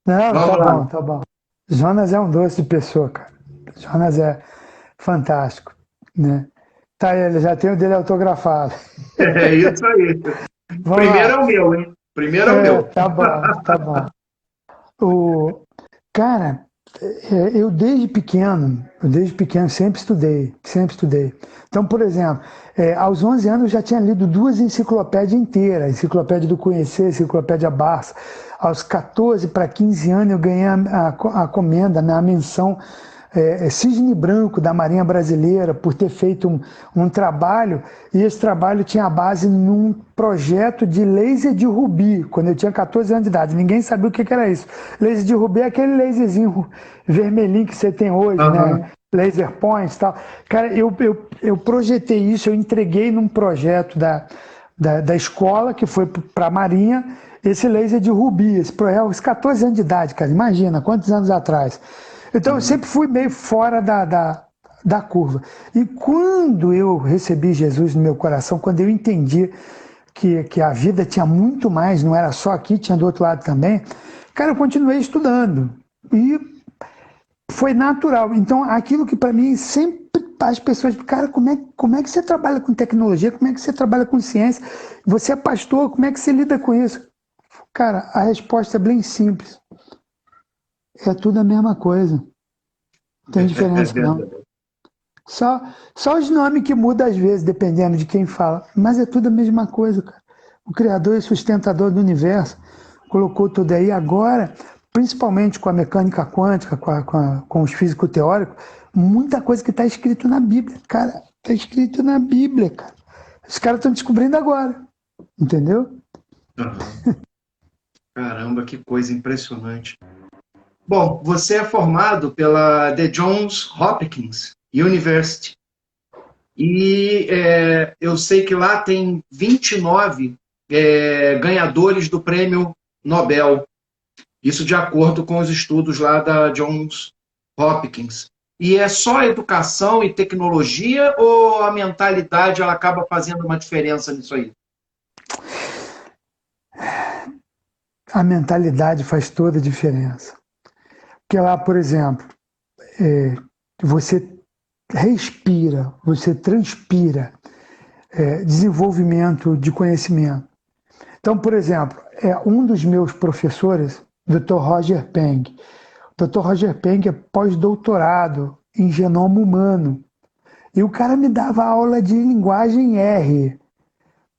Não, tá bom, tá bom. Jonas é um doce de pessoa, cara. Jonas é fantástico, né? Tá, ele já tem o dele autografado. É isso aí. Primeiro é o meu, hein? Primeiro é o meu. Tá bom, tá bom. Cara, eu desde pequeno sempre estudei. Então, por exemplo, aos 11 anos eu já tinha lido 2 enciclopédias inteiras, Enciclopédia do Conhecer, Enciclopédia Barça. Aos 14 para 15 anos eu ganhei a comenda, né, a menção Cisne Branco da Marinha Brasileira por ter feito um trabalho, e esse trabalho tinha base num projeto de laser de rubi, quando eu tinha 14 anos de idade. Ninguém sabia o que era isso. Laser de rubi é aquele laserzinho vermelhinho que você tem hoje, né? Laser points e tal. Cara, eu projetei isso, eu entreguei num projeto da escola, que foi para a Marinha, esse laser de rubi, esse projeto, aos 14 anos de idade, cara, imagina, quantos anos atrás. Então eu sempre fui meio fora da curva. E quando eu recebi Jesus no meu coração, quando eu entendi que a vida tinha muito mais, não era só aqui, tinha do outro lado também, cara, eu continuei estudando. E foi natural. Então, aquilo que para mim sempre as pessoas, cara, como é que você trabalha com tecnologia? Como é que você trabalha com ciência? Você é pastor, como é que você lida com isso? Cara, a resposta é bem simples. É tudo a mesma coisa. Não tem diferença, não. Só os nomes que mudam às vezes, dependendo de quem fala. Mas é tudo a mesma coisa, cara. O Criador e sustentador do universo colocou tudo aí. Agora, principalmente com a mecânica quântica, com os físicos teóricos, muita coisa que está escrito na Bíblia. Cara, está escrito na Bíblia, cara. Os caras estão descobrindo agora. Entendeu? Caramba, que coisa impressionante. Bom, você é formado pela The Johns Hopkins University. E eu sei que lá tem 29 ganhadores do prêmio Nobel. Isso de acordo com os estudos lá da Johns Hopkins. E é só educação e tecnologia ou a mentalidade ela acaba fazendo uma diferença nisso aí? A mentalidade faz toda a diferença. Porque lá, por exemplo, você respira, você transpira desenvolvimento de conhecimento. Então, por exemplo, um dos meus professores, Dr. Roger Peng. O Dr. Roger Peng é pós-doutorado em genoma humano. E o cara me dava aula de linguagem R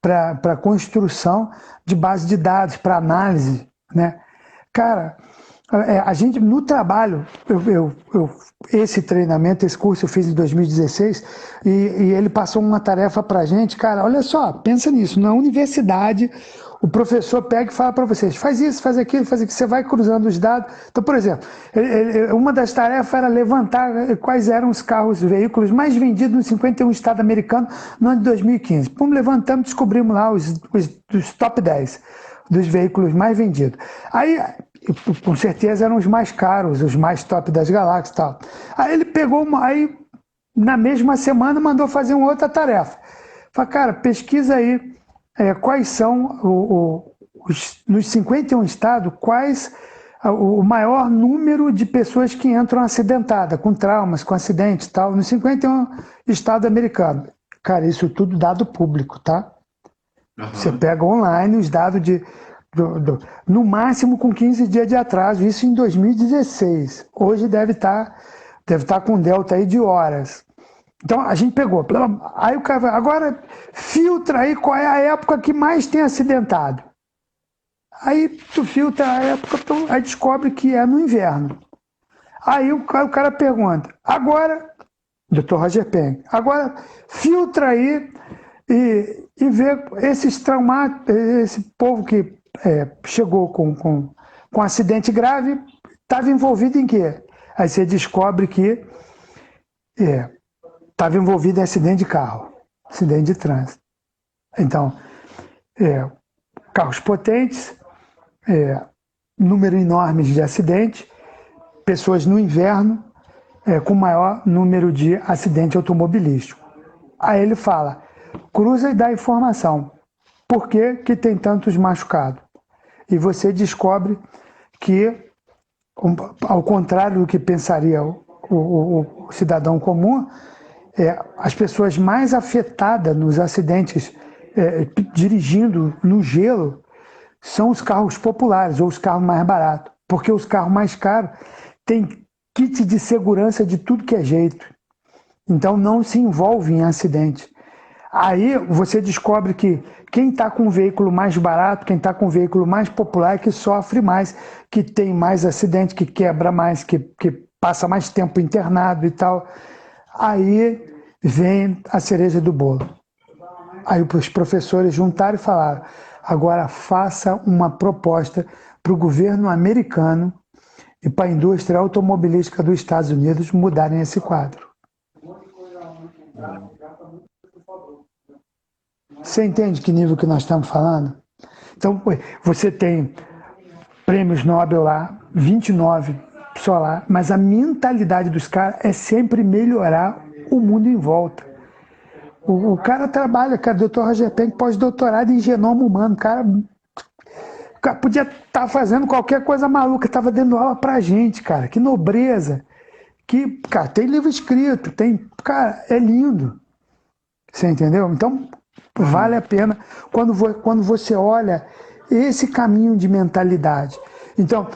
para construção de base de dados, para análise, né? Cara, A gente, no trabalho, esse treinamento, esse curso eu fiz em 2016, e ele passou uma tarefa para a gente, cara, olha só, pensa nisso, na universidade, o professor pega e fala para vocês, faz isso, faz aquilo, você vai cruzando os dados. Então, por exemplo, uma das tarefas era levantar quais eram os carros, veículos mais vendidos nos 51 estados americanos no ano de 2015. Pum, levantamos, descobrimos lá os top 10 dos veículos mais vendidos. Aí, com certeza eram os mais caros, os mais top das galáxias e tal. Aí ele pegou aí na mesma semana mandou fazer uma outra tarefa. Falei, cara, pesquisa aí quais são, nos 51 estados, quais o maior número de pessoas que entram acidentadas, com traumas, com acidentes e tal, nos 51 estados americanos. Cara, isso tudo dado público, tá? Uhum. Você pega online os dados no máximo com 15 dias de atraso, isso em 2016. Hoje deve estar com um delta aí de horas. Então a gente pegou. Aí o cara agora filtra aí qual é a época que mais tem acidentado. Aí tu filtra a época, aí descobre que é no inverno. Aí o cara pergunta, agora, Dr. Roger Peng, agora filtra aí e vê esses traumados, esse povo que chegou com acidente grave, estava envolvido em quê? Aí você descobre que estava envolvido em acidente de carro, acidente de trânsito. Então, carros potentes, número enorme de acidentes, pessoas no inverno com maior número de acidente automobilístico. Aí ele fala, cruza e dá informação. Por que tem tantos machucados? E você descobre que, ao contrário do que pensaria o cidadão comum, as pessoas mais afetadas nos acidentes dirigindo no gelo são os carros populares ou os carros mais baratos, porque os carros mais caros têm kit de segurança de tudo que é jeito, então não se envolve em acidente. Aí você descobre que quem está com um veículo mais barato, quem está com um veículo mais popular é que sofre mais, que tem mais acidente, que quebra mais, que passa mais tempo internado e tal. Aí vem a cereja do bolo. Aí os professores juntaram e falaram, agora faça uma proposta para o governo americano e para a indústria automobilística dos Estados Unidos mudarem esse quadro. Você entende que nível que nós estamos falando? Então, você tem prêmios Nobel lá, 29 só lá, mas a mentalidade dos caras é sempre melhorar o mundo em volta. O cara trabalha, cara, Dr. Roger Peng, pós-doutorado em genoma humano, o cara podia estar fazendo qualquer coisa maluca, estava dando aula pra gente, cara, que nobreza, que, cara, tem livro escrito, cara, é lindo, você entendeu? Então, vale a pena quando você olha esse caminho de mentalidade. Então,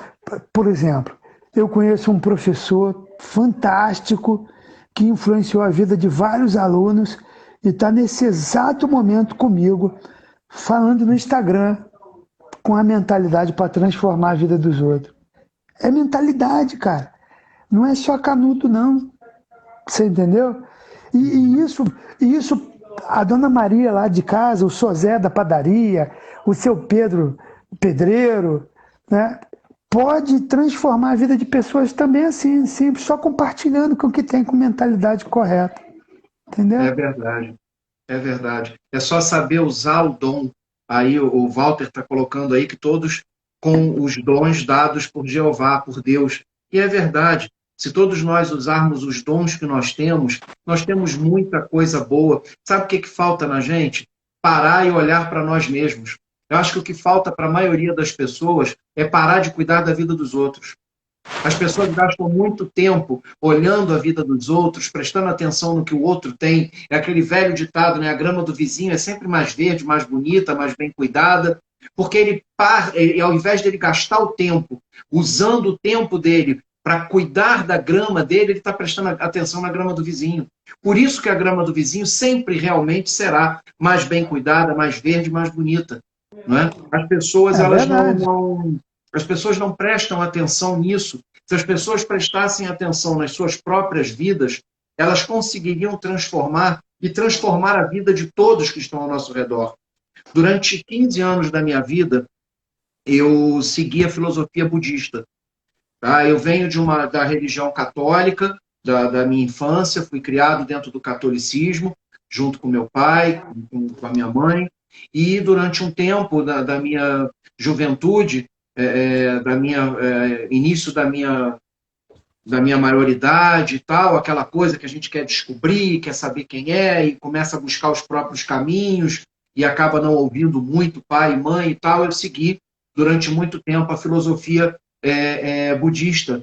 por exemplo, eu conheço um professor fantástico que influenciou a vida de vários alunos e está nesse exato momento comigo, falando no Instagram, com a mentalidade para transformar a vida dos outros. É mentalidade, cara. Não é só canudo, não. Você entendeu? E isso, a dona Maria lá de casa, o Sozé da padaria, o seu Pedro, pedreiro, né? Pode transformar a vida de pessoas também assim, simples, só compartilhando com o que tem com mentalidade correta. Entendeu? É verdade, é verdade. É só saber usar o dom. Aí o Walter está colocando aí que todos com os dons dados por Jeová, por Deus. E é verdade. Se todos nós usarmos os dons que nós temos muita coisa boa. Sabe o que falta na gente? Parar e olhar para nós mesmos. Eu acho que o que falta para a maioria das pessoas é parar de cuidar da vida dos outros. As pessoas gastam muito tempo olhando a vida dos outros, prestando atenção no que o outro tem. É aquele velho ditado, né? A grama do vizinho é sempre mais verde, mais bonita, mais bem cuidada. Porque ele, ao invés de ele gastar o tempo, usando o tempo dele para cuidar da grama dele, ele está prestando atenção na grama do vizinho. Por isso que a grama do vizinho sempre realmente será mais bem cuidada, mais verde, mais bonita. Não é? As pessoas, elas As pessoas não prestam atenção nisso. Se as pessoas prestassem atenção nas suas próprias vidas, elas conseguiriam transformar a vida de todos que estão ao nosso redor. Durante 15 anos da minha vida, eu segui a filosofia budista. Tá? Eu venho da religião católica, da minha infância, fui criado dentro do catolicismo, junto com meu pai, com a minha mãe, e durante um tempo da minha juventude, início da minha maioridade e tal, aquela coisa que a gente quer descobrir, quer saber quem é, e começa a buscar os próprios caminhos, e acaba não ouvindo muito pai e mãe e tal, eu segui durante muito tempo a filosofia budista.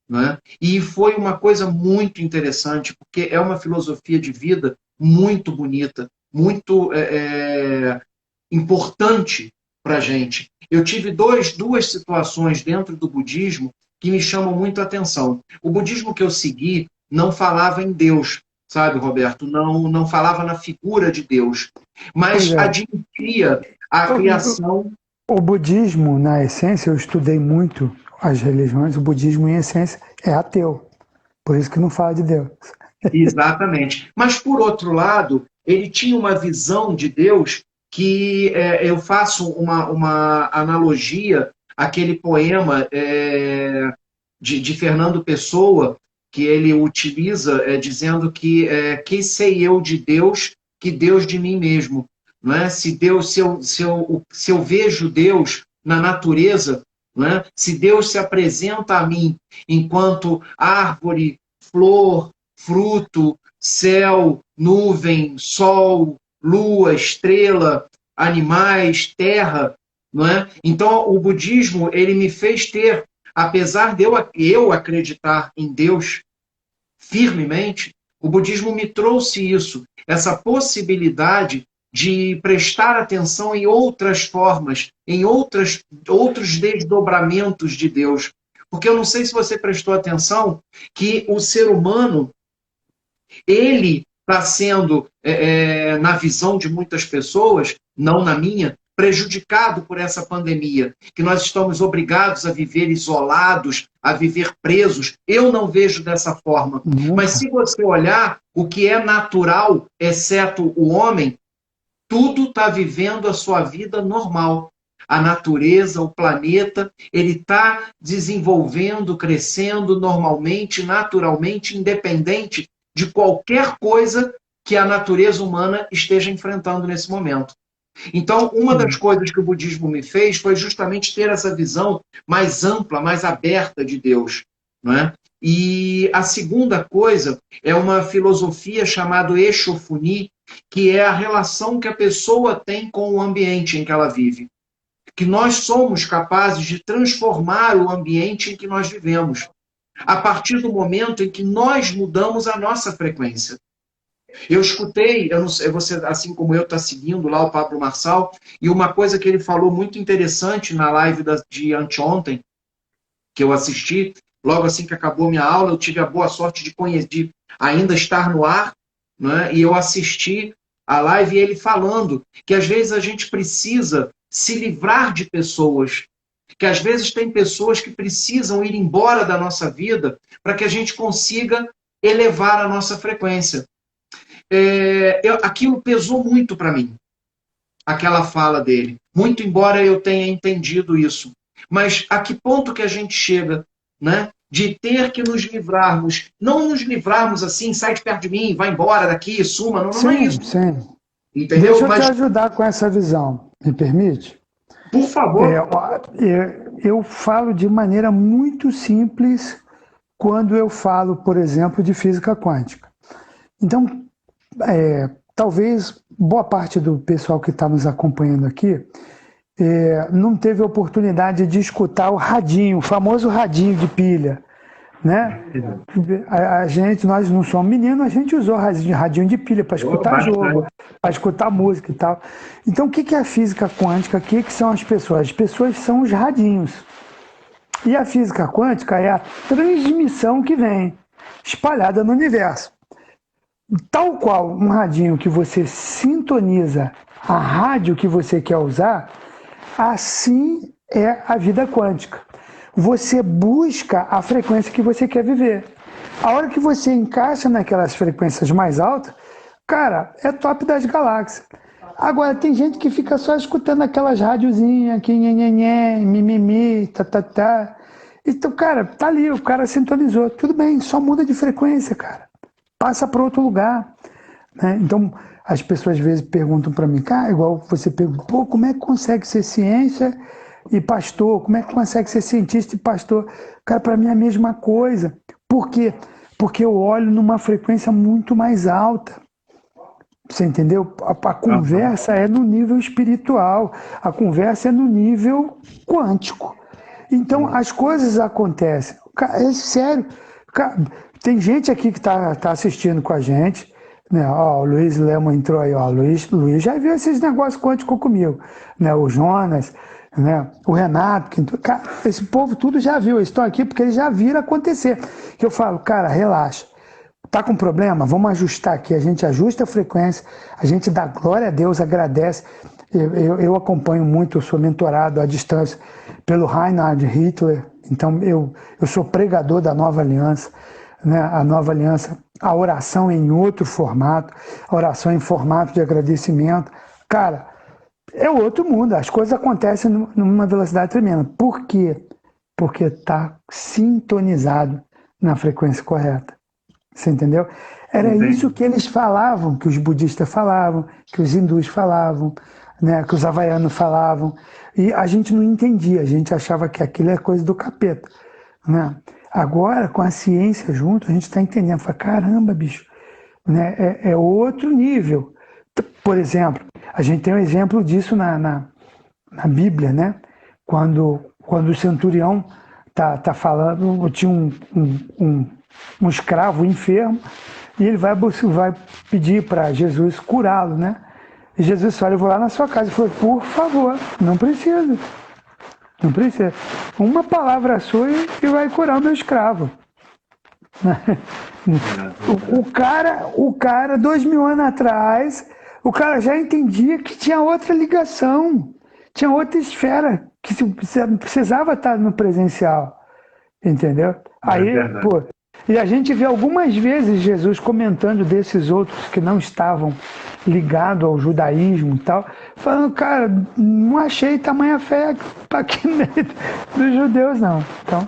Né? E foi uma coisa muito interessante, porque é uma filosofia de vida muito bonita, muito importante para a gente. Eu tive duas situações dentro do budismo que me chamam muito a atenção. O budismo que eu segui não falava em Deus, sabe, Roberto? Não falava na figura de Deus, mas admitia a criação. O budismo, na essência, eu estudei muito as religiões, o budismo, em essência, é ateu. Por isso que não fala de Deus. Exatamente. Mas, por outro lado, ele tinha uma visão de Deus que eu faço uma analogia àquele poema de Fernando Pessoa, que ele utiliza dizendo que sei eu de Deus, que Deus de mim mesmo. Não é? Se eu vejo Deus na natureza, não é? Se Deus se apresenta a mim enquanto árvore, flor, fruto, céu, nuvem, sol, lua, estrela, animais, terra, não é? Então, o budismo, ele me fez ter, apesar de eu acreditar em Deus firmemente, o budismo me trouxe isso, essa possibilidade de prestar atenção em outras formas, em outros desdobramentos de Deus. Porque eu não sei se você prestou atenção que o ser humano, ele está sendo, na visão de muitas pessoas, não na minha, prejudicado por essa pandemia, que nós estamos obrigados a viver isolados, a viver presos. Eu não vejo dessa forma. Mas se você olhar, o que é natural, exceto o homem, tudo está vivendo a sua vida normal. A natureza, o planeta, ele está desenvolvendo, crescendo normalmente, naturalmente, independente de qualquer coisa que a natureza humana esteja enfrentando nesse momento. Então, uma das coisas que o budismo me fez foi justamente ter essa visão mais ampla, mais aberta de Deus. Não é? E a segunda coisa é uma filosofia chamada Eshofuni, que é a relação que a pessoa tem com o ambiente em que ela vive. Que nós somos capazes de transformar o ambiente em que nós vivemos, a partir do momento em que nós mudamos a nossa frequência. Eu escutei, eu não sei, você, assim como eu, está seguindo lá o Pablo Marçal, e uma coisa que ele falou muito interessante na live de anteontem, que eu assisti, logo assim que acabou minha aula, eu tive a boa sorte de ainda estar no ar, né? E eu assisti a live e ele falando que às vezes a gente precisa se livrar de pessoas, que às vezes tem pessoas que precisam ir embora da nossa vida para que a gente consiga elevar a nossa frequência. Aquilo pesou muito para mim, aquela fala dele, muito embora eu tenha entendido isso. Mas a que ponto que a gente chega, né, de ter que nos livrarmos, não nos livrarmos assim, sai de perto de mim, vai embora daqui, suma, não é isso. Sim. Entendeu? Deixa eu te ajudar com essa visão, me permite? Por favor. Eu falo de maneira muito simples quando eu falo, por exemplo, de física quântica. Então, talvez boa parte do pessoal que está nos acompanhando aqui não teve oportunidade de escutar o radinho, o famoso radinho de pilha, né? Nós não somos meninos, a gente usou radinho de pilha para escutar jogo, para escutar música e tal. Então, o que é a física quântica? O que são as pessoas? As pessoas são os radinhos. E a física quântica é a transmissão que vem espalhada no universo. Tal qual um radinho que você sintoniza a rádio que você quer usar, assim é a vida quântica. Você busca a frequência que você quer viver. A hora que você encaixa naquelas frequências mais altas, cara, é top das galáxias. Agora, tem gente que fica só escutando aquelas rádiozinhas, que nhenhenhé, mimimi, tá. Então, cara, tá ali, o cara sintonizou. Tudo bem, só muda de frequência, cara. Passa para outro lugar. Né? Então, as pessoas às vezes perguntam para mim, cara, igual você pergunta, pô, como é que consegue ser ciência e pastor? Como é que consegue ser cientista e pastor? Cara, para mim é a mesma coisa. Por quê? Porque eu olho numa frequência muito mais alta. Você entendeu? A conversa é no nível espiritual, a conversa é no nível quântico. Então as coisas acontecem. É sério. Tem gente aqui que tá assistindo com a gente, né? Ó, o Luiz Lema entrou aí, ó. Luiz já viu esses negócios quânticos comigo, né? O Jonas, né? O Renato, cara, esse povo tudo já viu. Eles estão aqui porque eles já viram acontecer. Que eu falo, cara, relaxa. Tá com problema? Vamos ajustar aqui. A gente ajusta a frequência, a gente dá glória a Deus, agradece. Eu acompanho muito, eu sou mentorado à distância pelo Reinhard Hitler, então eu sou pregador da Nova Aliança, né? A Nova Aliança, a oração em outro formato, a oração em formato de agradecimento. Cara, é outro mundo, as coisas acontecem numa velocidade tremenda. Por quê? Porque está sintonizado na frequência correta. Você entendeu? Era isso que eles falavam, que os budistas falavam, que os hindus falavam, né, que os havaianos falavam. E a gente não entendia, a gente achava que aquilo é coisa do capeta. Né? Agora, com a ciência junto, a gente está entendendo. Fala, caramba, bicho, né, é outro nível. Por exemplo, a gente tem um exemplo disso na Bíblia, né? Quando o centurião tá falando, tinha um escravo enfermo, e ele vai pedir para Jesus curá-lo, né? E Jesus fala, eu vou lá na sua casa. Ele falou, por favor, não precisa. Não precisa. Uma palavra sua e vai curar o meu escravo. O cara, 2000 anos atrás, o cara já entendia que tinha outra ligação, tinha outra esfera, que precisava estar no presencial. Entendeu? Aí, pô, e a gente vê algumas vezes Jesus comentando desses outros que não estavam ligados ao judaísmo e tal, falando, cara, não achei tamanha fé aqui no meio dos judeus, não. Então,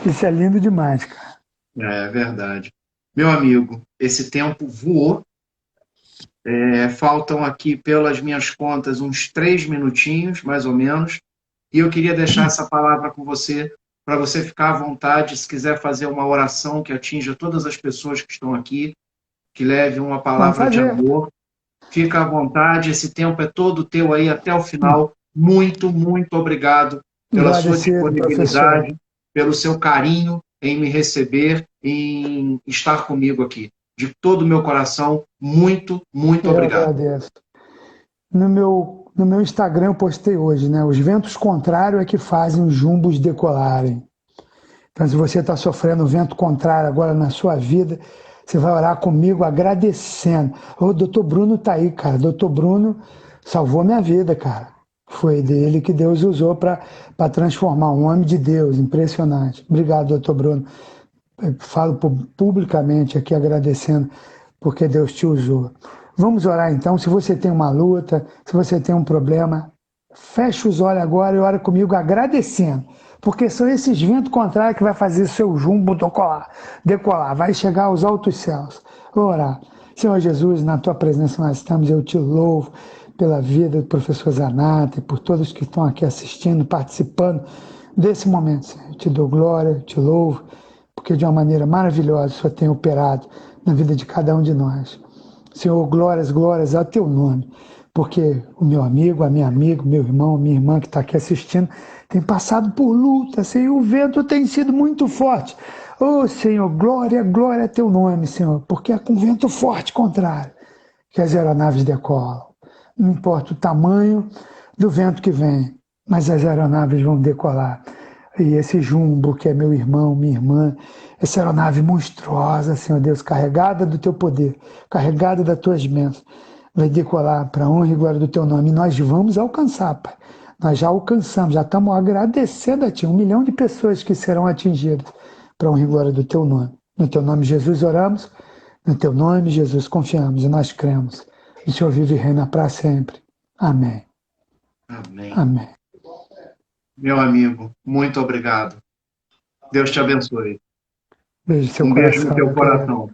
isso é lindo demais, cara. É verdade. Meu amigo, esse tempo voou. Faltam aqui, pelas minhas contas, uns 3 minutinhos, mais ou menos. E eu queria deixar essa palavra com você, para você ficar à vontade, se quiser fazer uma oração que atinja todas as pessoas que estão aqui, que leve uma palavra de amor. Fica à vontade, esse tempo é todo teu aí até o final. Muito, muito obrigado pela sua disponibilidade, professor, pelo seu carinho em me receber, em estar comigo aqui. De todo o meu coração, muito, muito obrigado. Eu agradeço. No meu Instagram eu postei hoje, né? Os ventos contrários é que fazem os jumbos decolarem. Então, se você está sofrendo vento contrário agora na sua vida, você vai orar comigo agradecendo. O doutor Bruno tá aí, cara. Doutor Bruno salvou minha vida, cara. Foi dele que Deus usou para transformar um homem de Deus. Impressionante. Obrigado, doutor Bruno. Eu falo publicamente aqui agradecendo porque Deus te usou. Vamos orar então. Se você tem uma luta, se você tem um problema, feche os olhos agora e ora comigo agradecendo. Porque são esses ventos contrários que vai fazer seu jumbo decolar, vai chegar aos altos céus. Vou orar. Senhor Jesus, na tua presença nós estamos, eu te louvo pela vida do professor Zanata e por todos que estão aqui assistindo, participando desse momento, Senhor. Eu te dou glória, eu te louvo, porque de uma maneira maravilhosa o Senhor tem operado na vida de cada um de nós. Senhor, glórias ao teu nome, porque o meu amigo, a minha amiga, meu irmão, minha irmã que está aqui assistindo, tem passado por luta, Senhor, o vento tem sido muito forte. Oh, Senhor, glória a teu nome, Senhor, porque é com vento forte contrário que as aeronaves decolam. Não importa o tamanho do vento que vem, mas as aeronaves vão decolar. E esse jumbo, que é meu irmão, minha irmã, essa aeronave monstruosa, Senhor Deus, carregada do teu poder, carregada das tuas bênçãos, vai decolar para a honra e glória do teu nome. E nós vamos alcançar, Pai. Nós já alcançamos, já estamos agradecendo a Ti, 1 milhão de pessoas que serão atingidas para a honra e glória do Teu nome. No Teu nome, Jesus, oramos, no Teu nome, Jesus, confiamos e nós cremos. O Senhor vive e reina para sempre. Amém. Amém. Amém. Meu amigo, muito obrigado. Deus te abençoe. Beijo no seu Um beijo no coração, teu meu querido. coração.